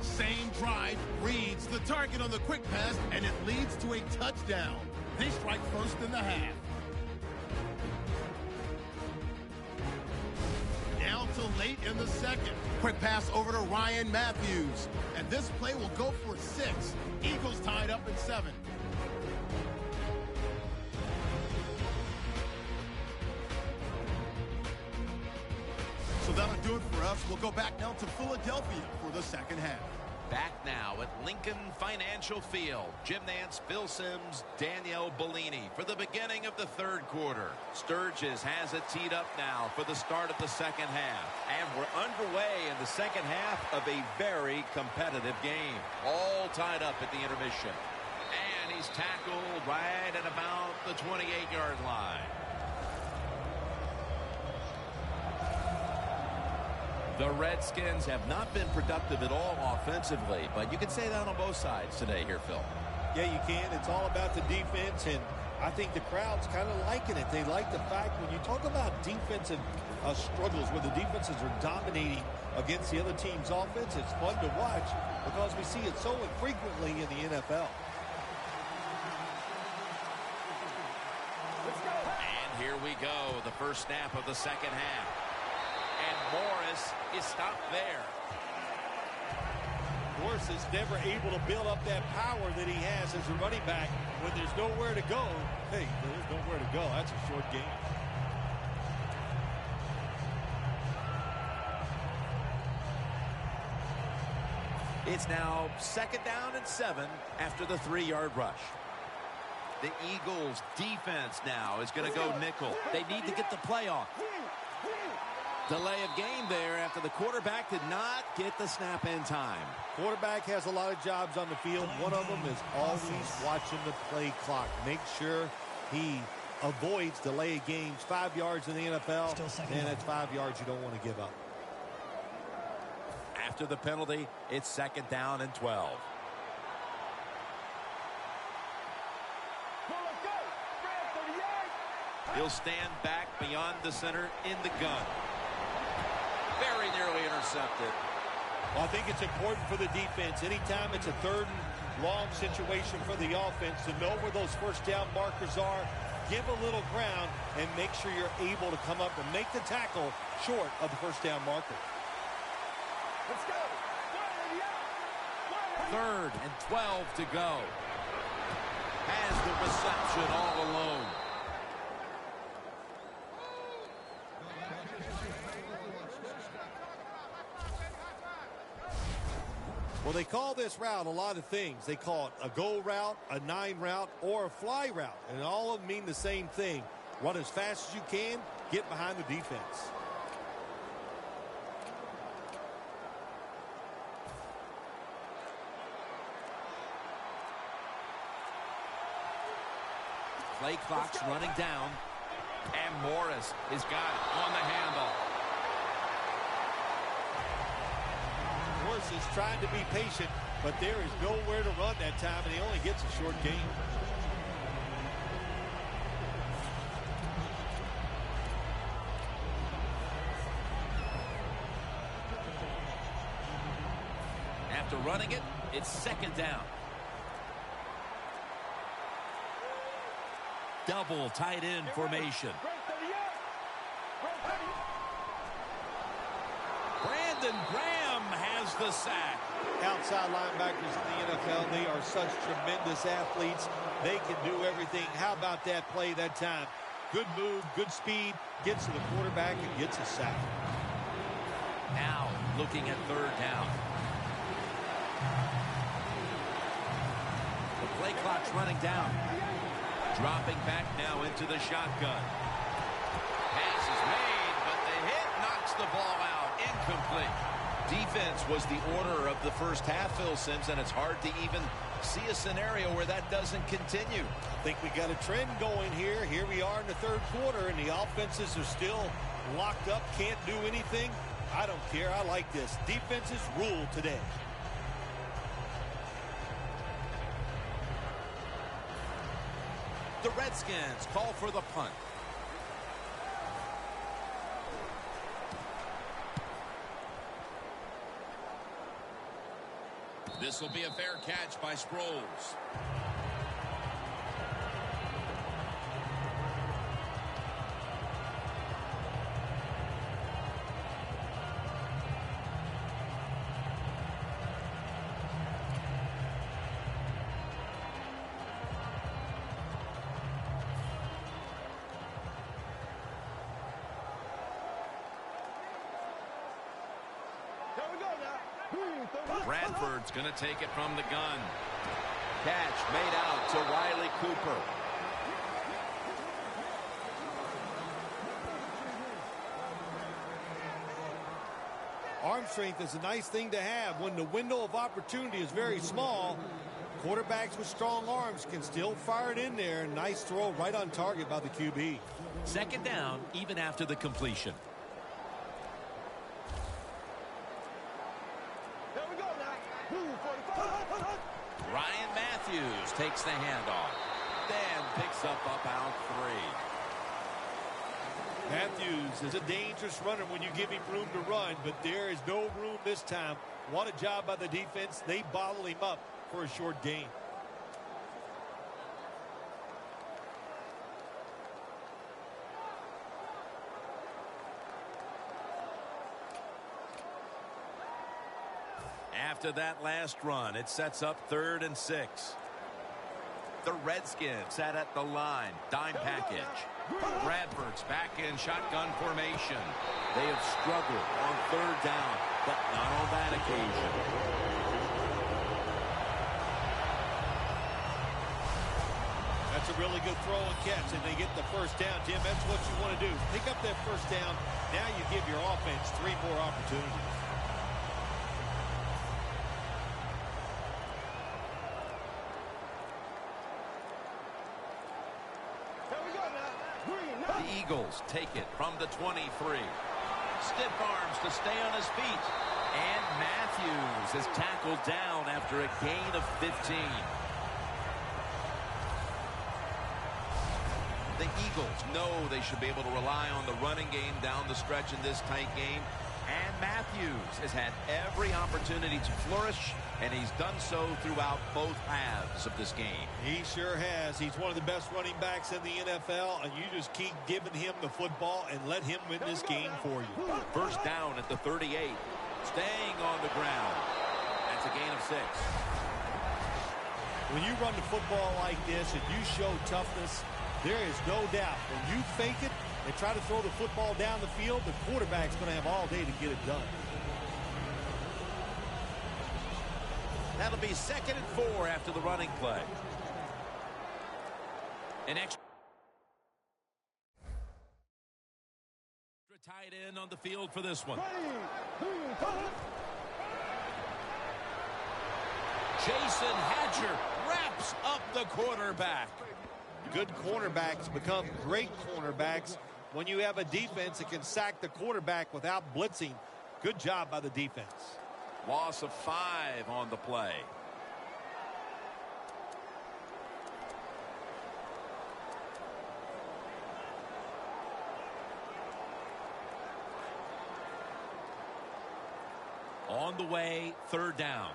Same drive, reads the target on the quick pass, and it leads to a touchdown. They strike first in the half. Now to late in the second. Quick pass over to Ryan Matthews, and this play will go for 6. Eagles tied up at 7. So that'll do it for us. We'll go back now to Philadelphia for the second half. Back now at Lincoln Financial Field. Jim Nantz, Phil Simms, Danielle Bellini for the beginning of the third quarter. Sturgis has it teed up now for the start of the second half. And we're underway in the second half of a very competitive game. All tied up at the intermission. And he's tackled right at about the 28-yard line. The Redskins have not been productive at all offensively, but you can say that on both sides today here, Phil. Yeah, you can. It's all about the defense, and I think the crowd's kind of liking it. They like the fact when you talk about defensive struggles where the defenses are dominating against the other team's offense, it's fun to watch because we see it so infrequently in the NFL. And here we go, the first snap of the second half. And Morris is stopped there. Morris is never able to build up that power that he has as a running back. When there's nowhere to go, hey, there's nowhere to go. That's a short game. It's now 2nd down and 7 after the 3-yard rush. The Eagles defense now is going to go nickel. They need to get the play off. Delay of game there after the quarterback did not get the snap in time. Quarterback has a lot of jobs on the field. One of them is always watching the play clock. Make sure he avoids delay of games. 5 yards in the NFL, and that's 5 yards you don't want to give up. After the penalty, it's 2nd down and 12. He'll stand back beyond the center in the gun. Very nearly intercepted. Well, I think it's important for the defense. Anytime it's a 3rd and long situation for the offense to know where those first down markers are, give a little ground, and make sure you're able to come up and make the tackle short of the first down marker. Let's go. 3rd and 12 to go. Has the reception all alone. Well, they call this route a lot of things. They call it a go route, a 9 route, or a fly route. And all of them mean the same thing. Run as fast as you can, get behind the defense. Play clock's running down. And Morris has got it on the handle. Morris is trying to be patient, but there is nowhere to run that time, and he only gets a short gain. After running it, it's second down. Double tight end formation. Brandon Graham has the sack. Outside linebackers in the NFL, they are such tremendous athletes. They can do everything. How about that play that time? Good move, good speed, gets to the quarterback and gets a sack. Now looking at third down. The play clock's running down. Dropping back now into the shotgun. Pass is made, but the hit knocks the ball out. Incomplete. Defense was the order of the first half, Phil Simms, and it's hard to even see a scenario where that doesn't continue. I think we got a trend going here. Here we are in the third quarter, and the offenses are still locked up, can't do anything. I don't care. I like this. Defenses rule today. The Redskins call for the punt. This will be a fair catch by Sproles. Bradford's going to take it from the gun. Catch made out to Riley Cooper. Arm strength is a nice thing to have. When the window of opportunity is very small, quarterbacks with strong arms can still fire it in there. Nice throw right on target by the QB. Second down, even after the completion. Ryan Matthews takes the handoff. Then picks up about 3. Matthews is a dangerous runner when you give him room to run, but there is no room this time. What a job by the defense. They bottle him up for a short gain. After that last run, it sets up 3rd and 6. The Redskins sat at the line. Dime package. Bradford's back in shotgun formation. They have struggled on 3rd down, but not on that occasion. That's a really good throw and catch, and they get the first down. Jim, that's what you want to do. Pick up that first down. Now you give your offense 3 more opportunities. The Eagles take it from the 23. Stiff arms to stay on his feet. And Matthews is tackled down after a gain of 15. The Eagles know they should be able to rely on the running game down the stretch in this tight game. And Matthews has had every opportunity to flourish, and he's done so throughout both halves of this game. He sure has. He's one of the best running backs in the NFL, and you just keep giving him the football and let him win this game for you. First down at the 38. Staying on the ground. That's a gain of 6. When you run the football like this and you show toughness, there is no doubt when you fake it and try to throw the football down the field, the quarterback's going to have all day to get it done. That'll be 2nd and 4 after the running play. An extra tight end on the field for this one. Jason Hatcher wraps up the quarterback. Good cornerbacks become great cornerbacks when you have a defense that can sack the quarterback without blitzing. Good job by the defense. Loss of 5 on the play. On the way, 3rd down.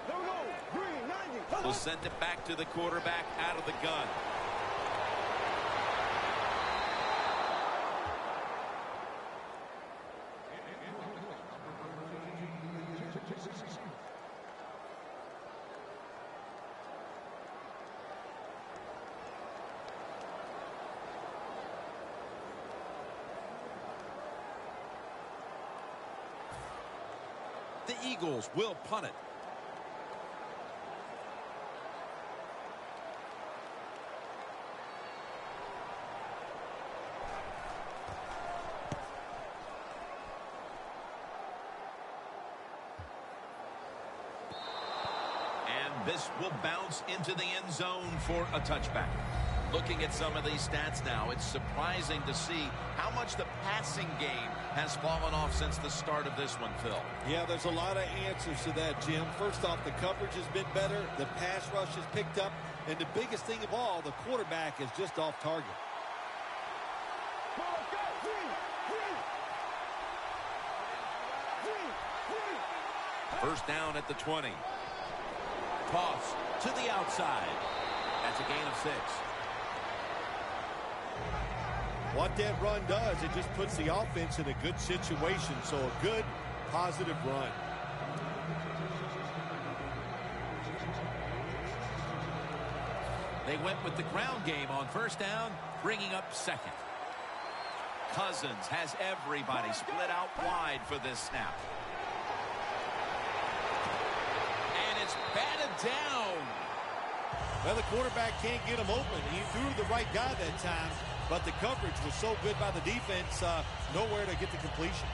There we go. Green 90. We'll send it back to the quarterback out of the gun. The Eagles will punt it. And this will bounce into the end zone for a touchback. Looking at some of these stats now, it's surprising to see how much the passing game has fallen off since the start of this one, Phil. Yeah, there's a lot of answers to that, Jim. First off, the coverage has been better. The pass rush has picked up. And the biggest thing of all, the quarterback is just off target. First down at the 20. Toss to the outside. That's a gain of 6. What that run does, it just puts the offense in a good situation. So a good, positive run. They went with the ground game on first down, bringing up 2nd. Cousins has everybody split out wide for this snap. And it's batted down. Well, the quarterback can't get him open. He threw the right guy that time, but the coverage was so good by the defense, nowhere to get the completion.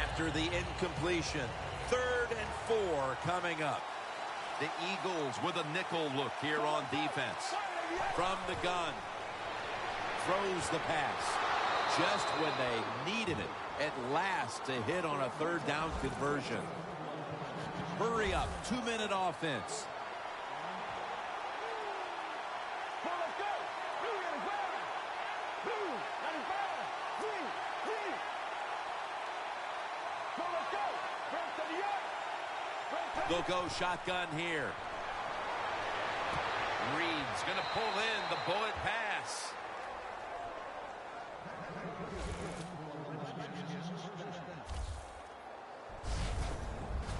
After the incompletion, 3rd and 4 coming up. The Eagles with a nickel look here on defense. From the gun. Throws the pass. Just when they needed it at last to hit on a 3rd down conversion. Hurry up. 2-minute offense. They'll go shotgun here. Reed's going to pull in the bullet pass.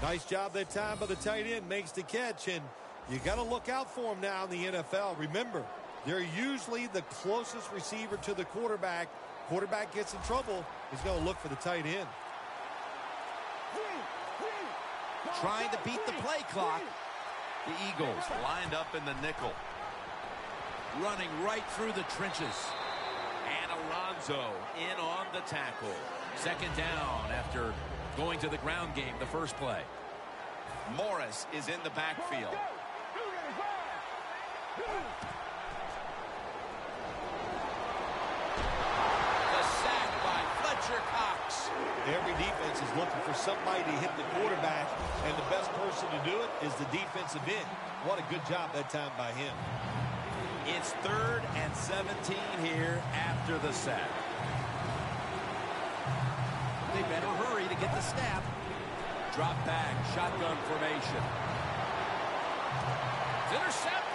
Nice job that time by the tight end. Makes the catch, and you got to look out for him now in the NFL. Remember, they're usually the closest receiver to the quarterback. Quarterback gets in trouble, he's going to look for the tight end. Trying to beat the play clock. The Eagles lined up in the nickel. Running right through the trenches. And Alonso in on the tackle. 2nd down after going to the ground game the first play. Morris is in the backfield. The sack by Fletcher Cox. Every defense is looking for somebody to hit the quarterback, and the best person to do it is the defensive end. What a good job that time by him. It's 3rd and 17 here after the sack. They better hurry to get the snap. Drop back, shotgun formation. It's intercepted.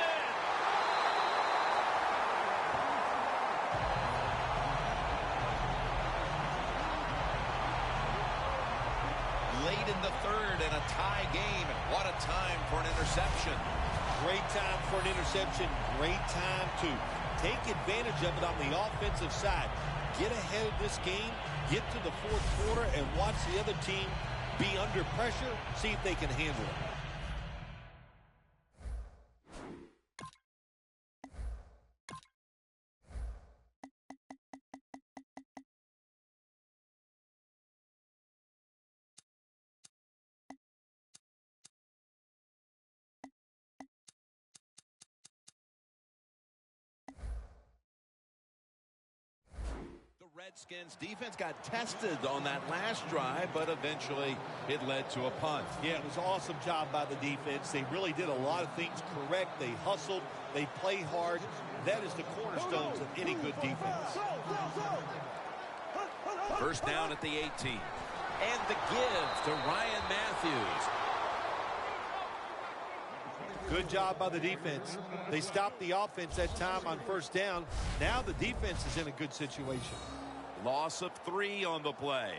Late in the 3rd and a tie game. What a time for an interception. Great time for an interception. Great time to take advantage of it on the offensive side. Get ahead of this game, get to the fourth quarter, and watch the other team be under pressure, see if they can handle it. Redskins defense got tested on that last drive, but eventually it led to a punt. Yeah, it was an awesome job by the defense. They really did a lot of things correct. They hustled. They played hard. That is the cornerstones of any good defense. First down at the 18. And the give to Ryan Matthews. Good job by the defense. They stopped the offense that time on first down. Now the defense is in a good situation. Loss of 3 on the play.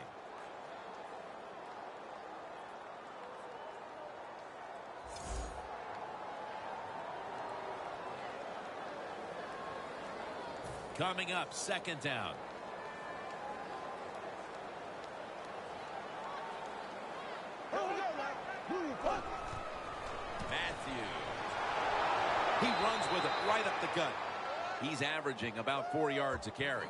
Coming up, second down. Matthews. He runs with it right up the gut. He's averaging about 4 yards a carry.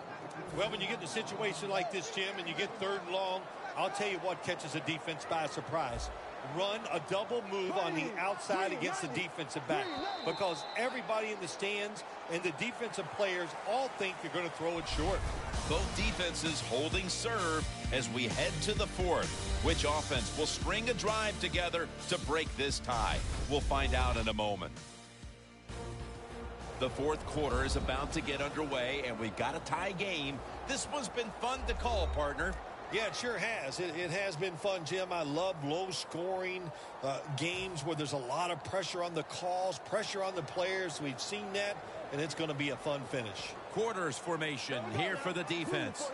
Well, when you get in a situation like this, Jim, and you get third and long, I'll tell you what catches a defense by surprise. Run a double move on the outside against the defensive back, because everybody in the stands and the defensive players all think you're going to throw it short. Both defenses holding serve as we head to the fourth. Which offense will string a drive together to break this tie? We'll find out in a moment. The fourth quarter is about to get underway, and we've got a tie game. This one's been fun to call, partner. Yeah, it sure has. It has been fun, Jim. I love low-scoring games where there's a lot of pressure on the calls, pressure on the players. We've seen that, and it's going to be a fun finish. Quarters formation here for the defense.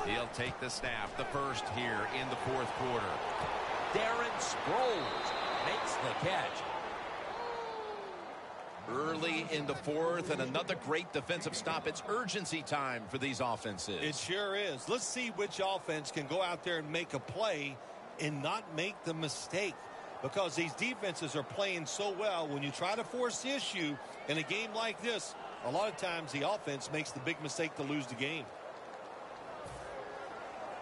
He'll take the snap, the first here in the fourth quarter. Darren Sproles makes the catch. Early in the fourth, and another great defensive stop. It's urgency time for these offenses. It sure is. Let's see which offense can go out there and make a play and not make the mistake, because these defenses are playing so well. When you try to force the issue in a game like this, a lot of times the offense makes the big mistake to lose the game.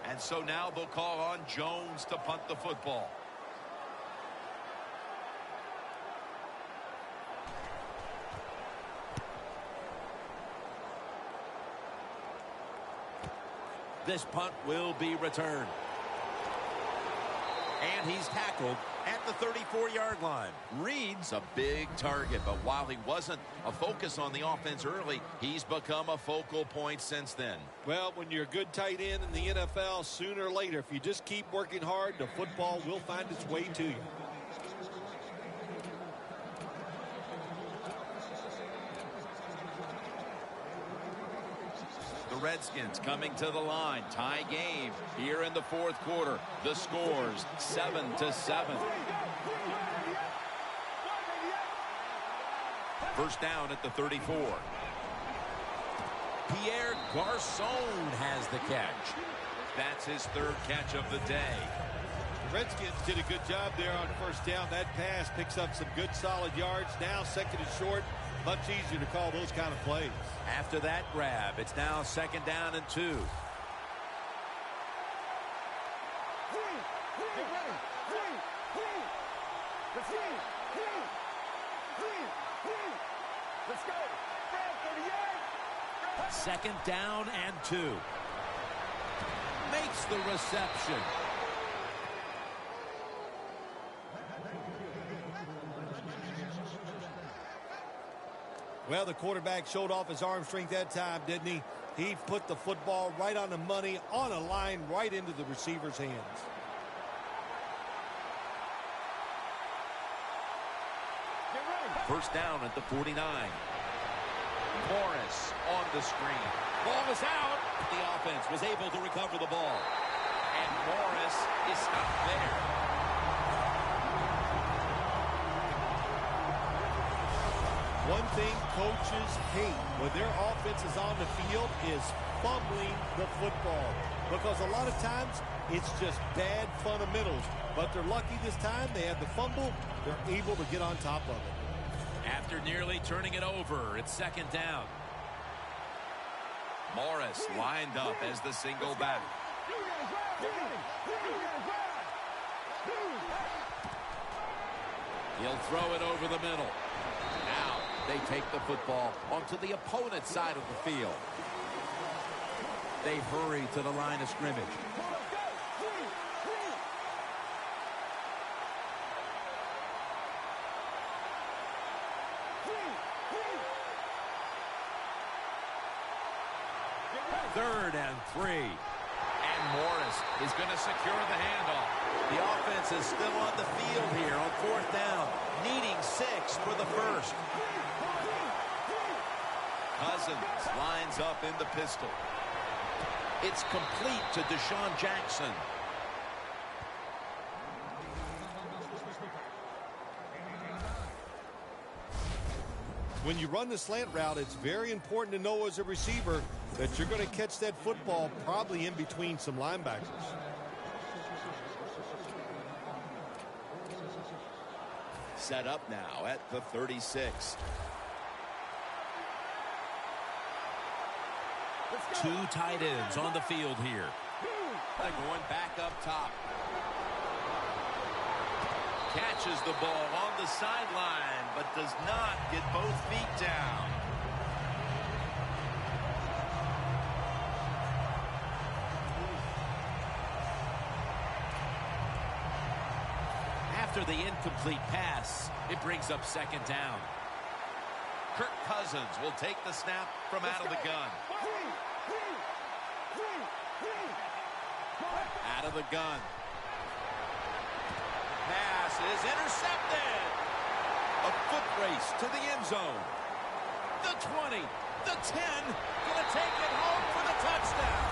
And so now they'll call on Jones to punt the football. This punt will be returned. And he's tackled at the 34-yard line. Reed's a big target, but while he wasn't a focus on the offense early, he's become a focal point since then. Well, when you're a good tight end in the NFL, sooner or later, if you just keep working hard, the football will find its way to you. The Redskins coming to the line. Tie game here in the fourth quarter. The scores 7-7. First down at the 34. Pierre Garçon has the catch. That's his third catch of the day. The Redskins did a good job there on first down. That pass picks up some good solid yards. Now second and short. Much easier to call those kind of plays. After that grab, it's now second down and 2. Let's go. Second down and 2. Makes the reception. Well, the quarterback showed off his arm strength that time, didn't he? He put the football right on the money, on a line, right into the receiver's hands. First down at the 49. Morris on the screen. Ball was out. The offense was able to recover the ball. And Morris is stopped there. One thing coaches hate when their offense is on the field is fumbling the football. Because a lot of times, it's just bad fundamentals. But they're lucky this time. They had the fumble. They're able to get on top of it. After nearly turning it over, it's second down. Morris lined up as the single back. He'll throw it over the middle. Now they take the football onto the opponent's side of the field. They hurry to the line of scrimmage. Third and 3. And Morris is going to secure the handoff. The offense is still on the field here on fourth down, needing 6 for the first. Cousins lines up in the pistol. It's complete to Deshaun Jackson. When you run the slant route, it's very important to know as a receiver that you're going to catch that football probably in between some linebackers. Set up now at the 36. 2 tight ends on the field here. They're going back up top. Catches the ball on the sideline, but does not get both feet down. After the incomplete pass, it brings up second down. Kirk Cousins will take the snap from out of the gun. Out of the gun. Pass is intercepted. A foot race to the end zone. The 20, the 10, going to take it home for the touchdown.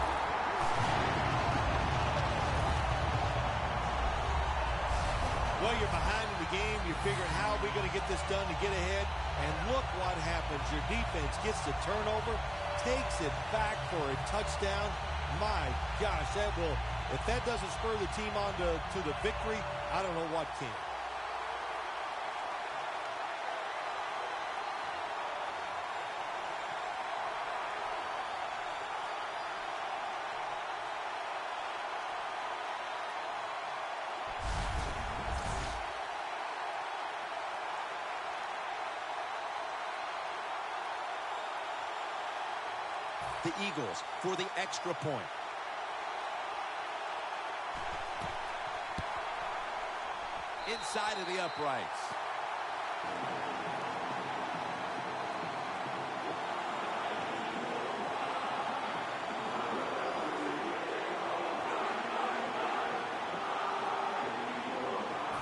Well, you're behind in the game. You're figuring how are we going to get this done to get ahead. And look what happens. Your defense gets the turnover, takes it back for a touchdown. My gosh, that will, if that doesn't spur the team on to the victory, I don't know what can. The Eagles for the extra point. Inside of the uprights.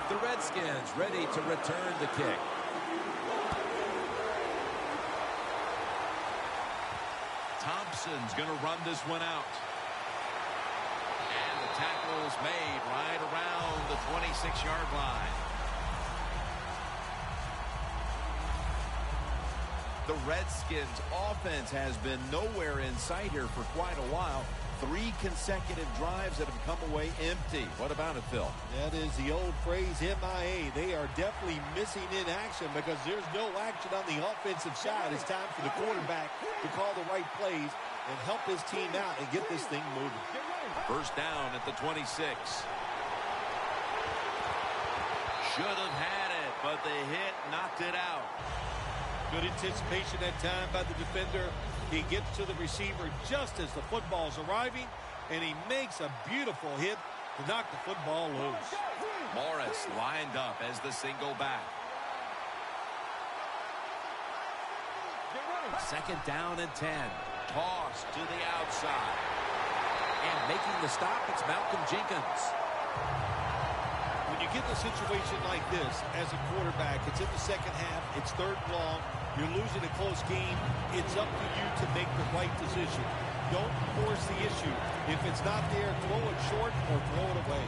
The Redskins ready to return the kick. Thompson's going to run this one out. And the tackle's made right around the 26-yard line. The Redskins offense has been nowhere in sight here for quite a while. 3 consecutive drives that have come away empty. What about it, Phil? That is the old phrase, MIA. They are definitely missing in action because there's no action on the offensive side. It's time for the quarterback to call the right plays and help his team out and get this thing moving. First down at the 26. Should have had it, but the hit knocked it out. Good anticipation that time by the defender. He gets to the receiver just as the football's arriving, and he makes a beautiful hit to knock the football loose. Morris lined up as the single back. Second down and 10. Toss to the outside. And making the stop, it's Malcolm Jenkins. When you get in a situation like this as a quarterback, it's in the second half, it's third and long, you're losing a close game, it's up to you to make the right decision. Don't force the issue. If it's not there, throw it short or throw it away.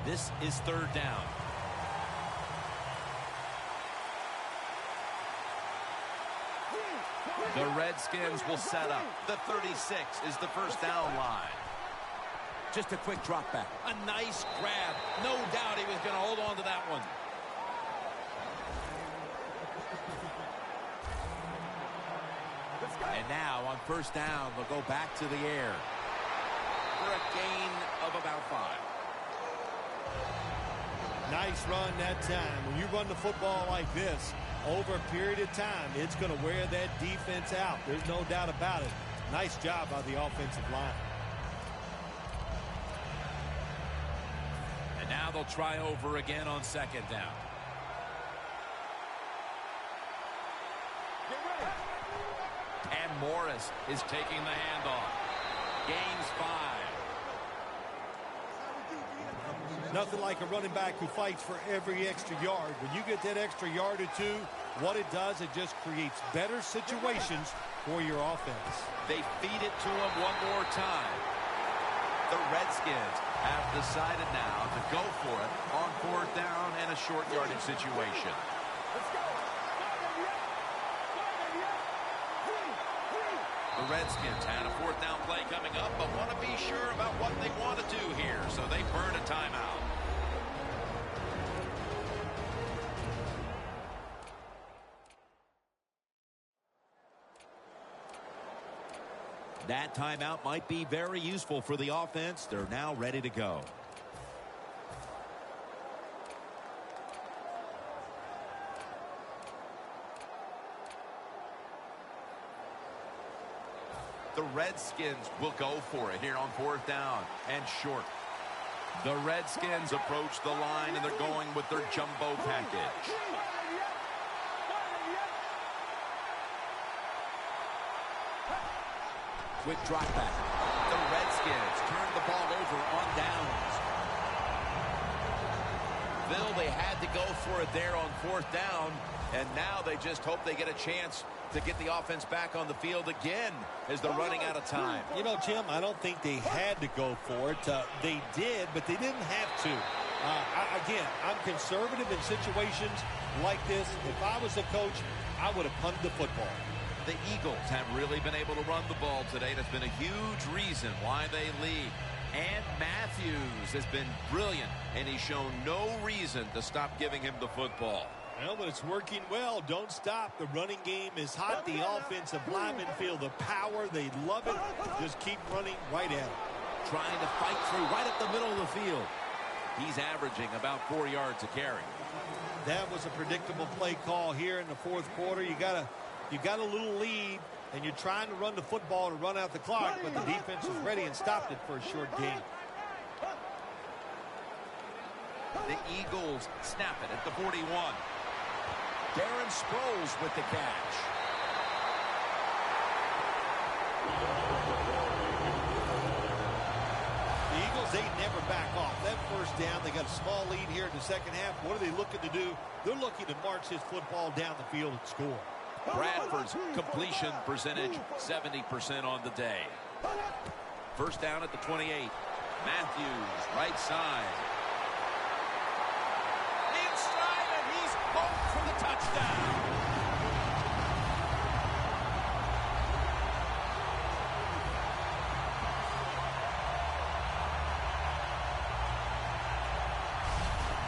This is third down. The Redskins will set up. The 36 is the first down line. Just a quick drop back. A nice grab. No doubt he was going to hold on to that one. And now on first down, they'll go back to the air for a gain of about 5. Nice run that time. When you run the football like this, over a period of time, it's going to wear that defense out. There's no doubt about it. Nice job by the offensive line. And now they'll try over again on second down. And Morris is taking the handoff. Gains 5. Nothing like a running back who fights for every extra yard. When you get that extra yard or two, what it does, it just creates better situations for your offense. They feed it to him one more time. The Redskins have decided now to go for it on fourth down and a short yardage situation. The Redskins had a fourth down play coming up, but want to be sure about what they want to do here, so they burn a timeout. That timeout might be very useful for the offense. They're now ready to go. The Redskins will go for it here on fourth down and short. The Redskins approach the line, and they're going with their jumbo package. Quick drop back. The Redskins turn the ball over on downs. Phil, they had to go for it there on fourth down, and now they just hope they get a chance to get the offense back on the field again as they're running out of time. You know, Jim, I don't think they had to go for it. They did, but they didn't have to. Again, I'm conservative in situations like this. If I was a coach, I would have punted the football. The Eagles have really been able to run the ball today. That's been a huge reason why they lead. And Matthews has been brilliant, and he's shown no reason to stop giving him the football. Well, but it's working well. Don't stop. The running game is hot. The offensive linemen feel the power. They love it. Just keep running right at it. Trying to fight through right up the middle of the field. He's averaging about 4 yards a carry. That was a predictable play call here in the fourth quarter. You got a little lead, and you're trying to run the football to run out the clock, but the defense was ready and stopped it for a short gain. The Eagles snap it at the 41. Darren Sproles with the catch. The Eagles, they never back off. That first down, they got a small lead here in the second half. What are they looking to do? They're looking to march this football down the field and score. Bradford's completion percentage, 70% on the day. First down at the 28. Matthews, right side. Inside, and he's home for the touchdown.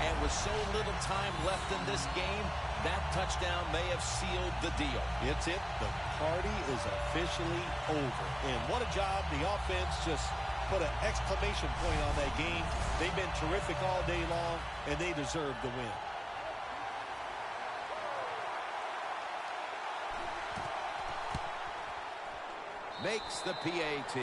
And with so little time left in this game, that touchdown may have sealed the deal. It's it. The party is officially over. And what a job. The offense just put an exclamation point on that game. They've been terrific all day long, and they deserve the win. Makes the PAT.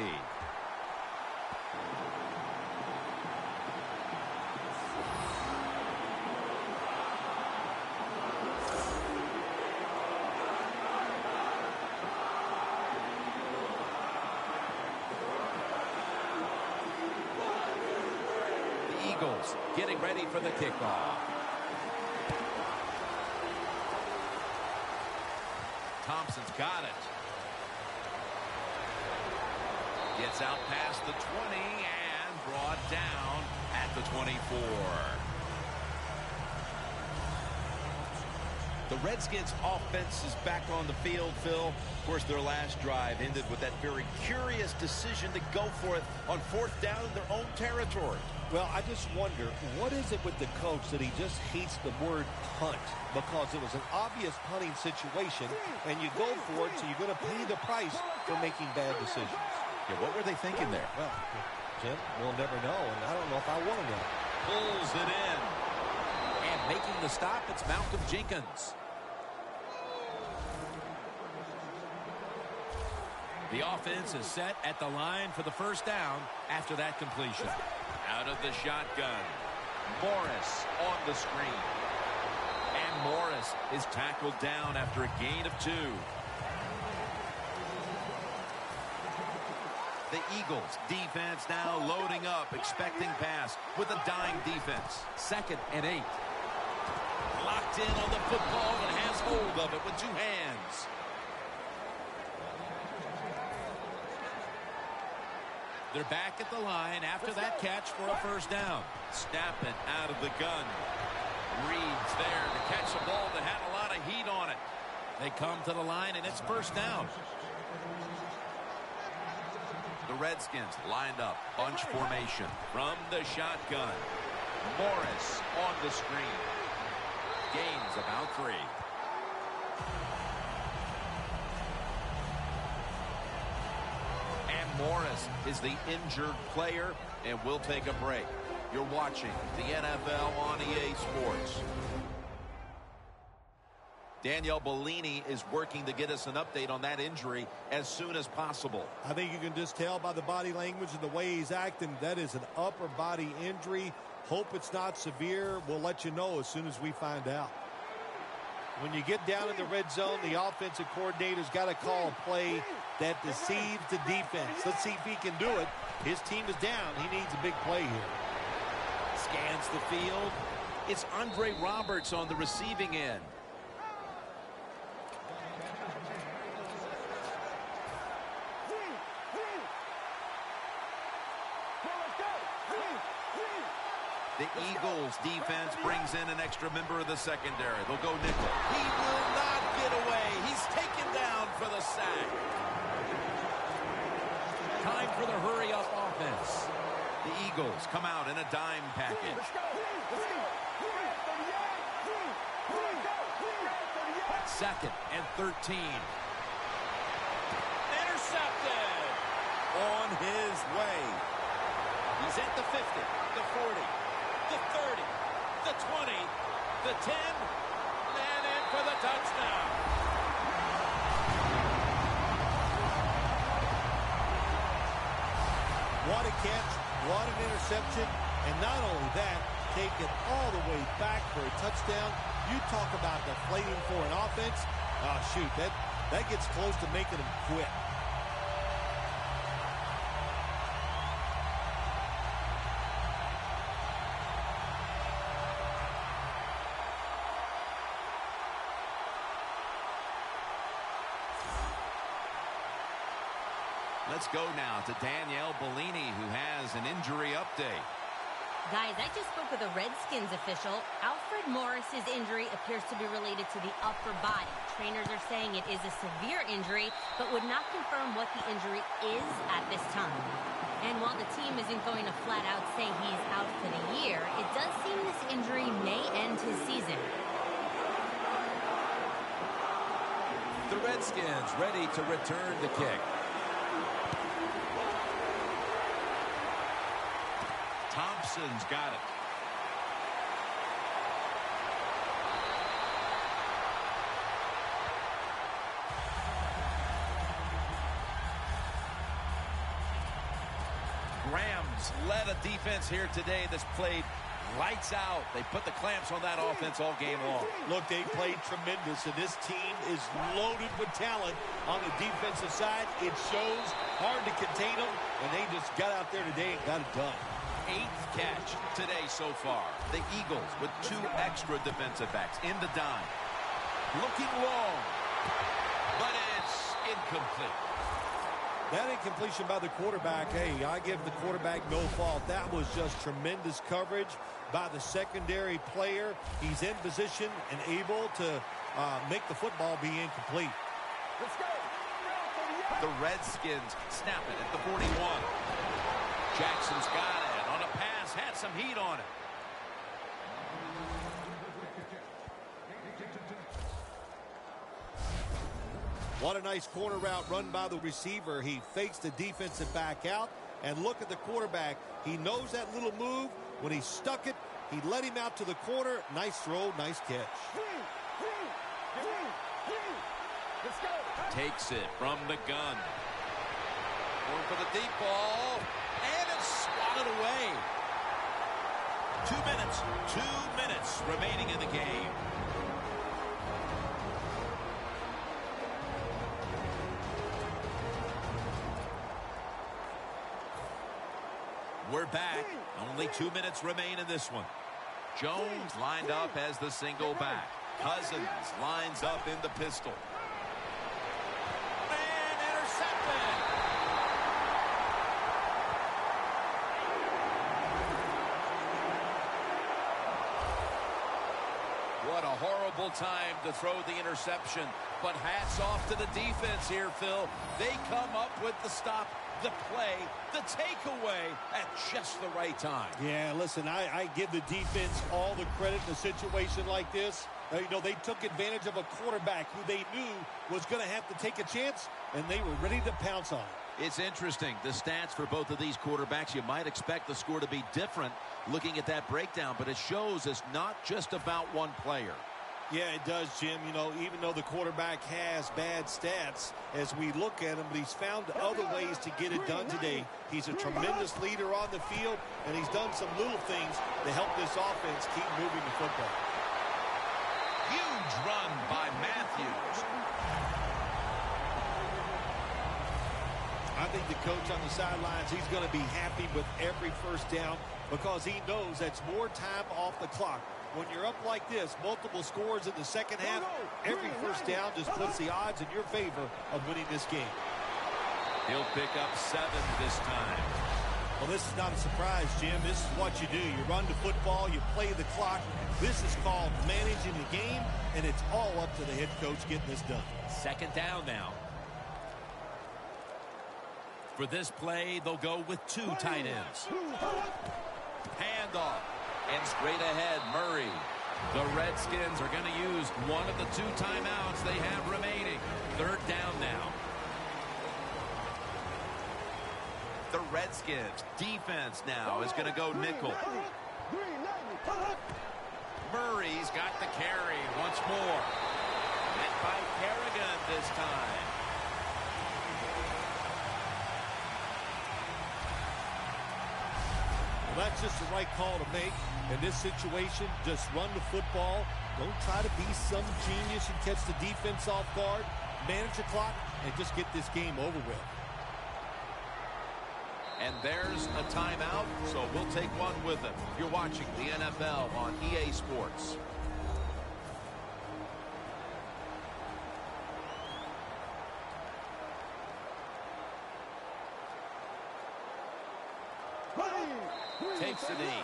Eagles getting ready for the kickoff. Thompson's got it. Gets out past the 20 and brought down at the 24. The Redskins offense is back on the field, Phil. Of course, their last drive ended with that very curious decision to go for it on 4th down in their own territory. Well, I just wonder, what is it with the coach that he just hates the word punt? Because it was an obvious punting situation, and you go for it, so you're going to pay the price for making bad decisions. Yeah, what were they thinking there? Well, Jim, we'll never know, and I don't know if I want to know. Pulls it in. And making the stop, it's Malcolm Jenkins. The offense is set at the line for the 1st down after that completion. Out of the shotgun. Morris on the screen. And Morris is tackled down after a gain of 2. The Eagles defense now loading up, expecting pass with a dime defense. 2nd and 8. Locked in on the football and has hold of it with 2 hands. They're back at the line after that catch for a 1st down. Snapping out of the gun. Reed's there to catch a ball that had a lot of heat on it. They come to the line and it's 1st down. The Redskins lined up, bunch formation from the shotgun. Morris on the screen. Gains about 3. Morris is the injured player, and we'll take a break. You're watching the NFL on EA Sports. Danielle Bellini is working to get us an update on that injury as soon as possible. I think you can just tell by the body language and the way he's acting that is an upper body injury. Hope it's not severe. We'll let you know as soon as we find out. When you get down in the red zone, the offensive coordinator's got to call a play that deceives the defense. Let's see if he can do it. His team is down. He needs a big play here. Scans the field. It's Andre Roberts on the receiving end. The Eagles defense brings in an extra member of the secondary. They'll go nickel. He will not get away. He's taken down for the sack. Time for the hurry-up offense. The Eagles come out in a dime package. 2nd and 13. Intercepted. On his way. He's at the 50, the 40. The 30, the 20, the 10, and in for the touchdown. What a catch, what an interception, and not only that, take it all the way back for a touchdown. You talk about deflating for an offense. Oh, shoot, that gets close to making them quit. Let's go now to Danielle Bellini, who has an injury update. Guys, I just spoke with a Redskins official. Alfred Morris's injury appears to be related to the upper body. Trainers are saying it is a severe injury, but would not confirm what the injury is at this time. And while the team isn't going to flat out say he's out for the year, it does seem this injury may end his season. The Redskins ready to return the kick. Thompson's got it. Graham's led a defense here today that's played lights out. They put the clamps on that offense all game long. Look, they played tremendous, and this team is loaded with talent on the defensive side. It shows, hard to contain them, and they just got out there today and got it done. 8th catch today so far. The Eagles with 2 extra defensive backs in the dime. Looking long, but it's incomplete. That incompletion by the quarterback, hey, I give the quarterback no fault. That was just tremendous coverage by the secondary player. He's in position and able to make the football be incomplete. Let's go. The Redskins snap it at the 41. Jackson's got it on a pass, had some heat on it. What a nice corner route run by the receiver. He fakes the defensive back out, and look at the quarterback. He knows that little move. When he stuck it, he let him out to the corner. Nice throw, nice catch. Let's go. Takes it from the gun. Going for the deep ball, and it's swatted away. 2 minutes remaining in the game. We're back. Only 2 minutes remain in this one. Jones lined up as the single back. Cousins lines up in the pistol. And intercepted. What a horrible time to throw the interception. But hats off to the defense here, Phil. They come up with the stop, the play, the takeaway at just the right time. Yeah, listen, I give the defense all the credit in a situation like this. You know, they took advantage of a quarterback who they knew was going to have to take a chance, and they were ready to pounce on it. It's interesting, the stats for both of these quarterbacks. You might expect the score to be different looking at that breakdown, but it shows it's not just about one player. Yeah, it does, Jim. You know, even though the quarterback has bad stats, as we look at him, but he's found other ways to get it done today. He's a tremendous leader on the field, and he's done some little things to help this offense keep moving the football. Huge run by Matthews. I think the coach on the sidelines, he's going to be happy with every first down because he knows that's more time off the clock. When you're up like this, multiple scores in the second half, every first down just puts the odds in your favor of winning this game. He'll pick up 7 this time. Well, this is not a surprise, Jim. This is what you do. You run the football, you play the clock. This is called managing the game, and it's all up to the head coach getting this done. Second down now. For this play, they'll go with 2 tight ends. Handoff. And straight ahead, Murray. The Redskins are going to use one of the 2 timeouts they have remaining. Third down now. The Redskins defense now is going to go nickel. Murray's got the carry once more. Met by Kerrigan this time. Well, that's just the right call to make. In this situation, just run the football. Don't try to be some genius and catch the defense off guard. Manage the clock and just get this game over with. And there's a timeout, so we'll take one with them. You're watching the NFL on EA Sports. Takes the knee.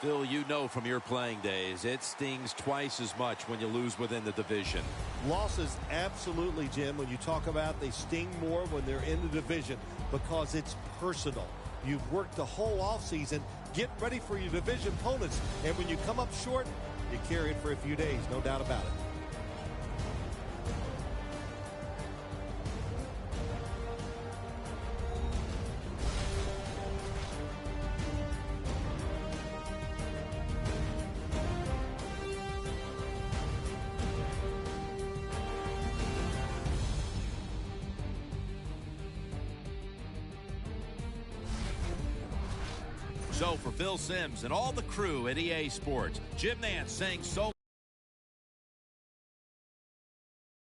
Phil, you know from your playing days, it stings twice as much when you lose within the division. Losses, absolutely, Jim. When you talk about they sting more when they're in the division because it's personal. You've worked the whole offseason, get ready for your division opponents, and when you come up short, you carry it for a few days, no doubt about it. So for Phil Simms and all the crew at EA Sports, Jim Nantz saying so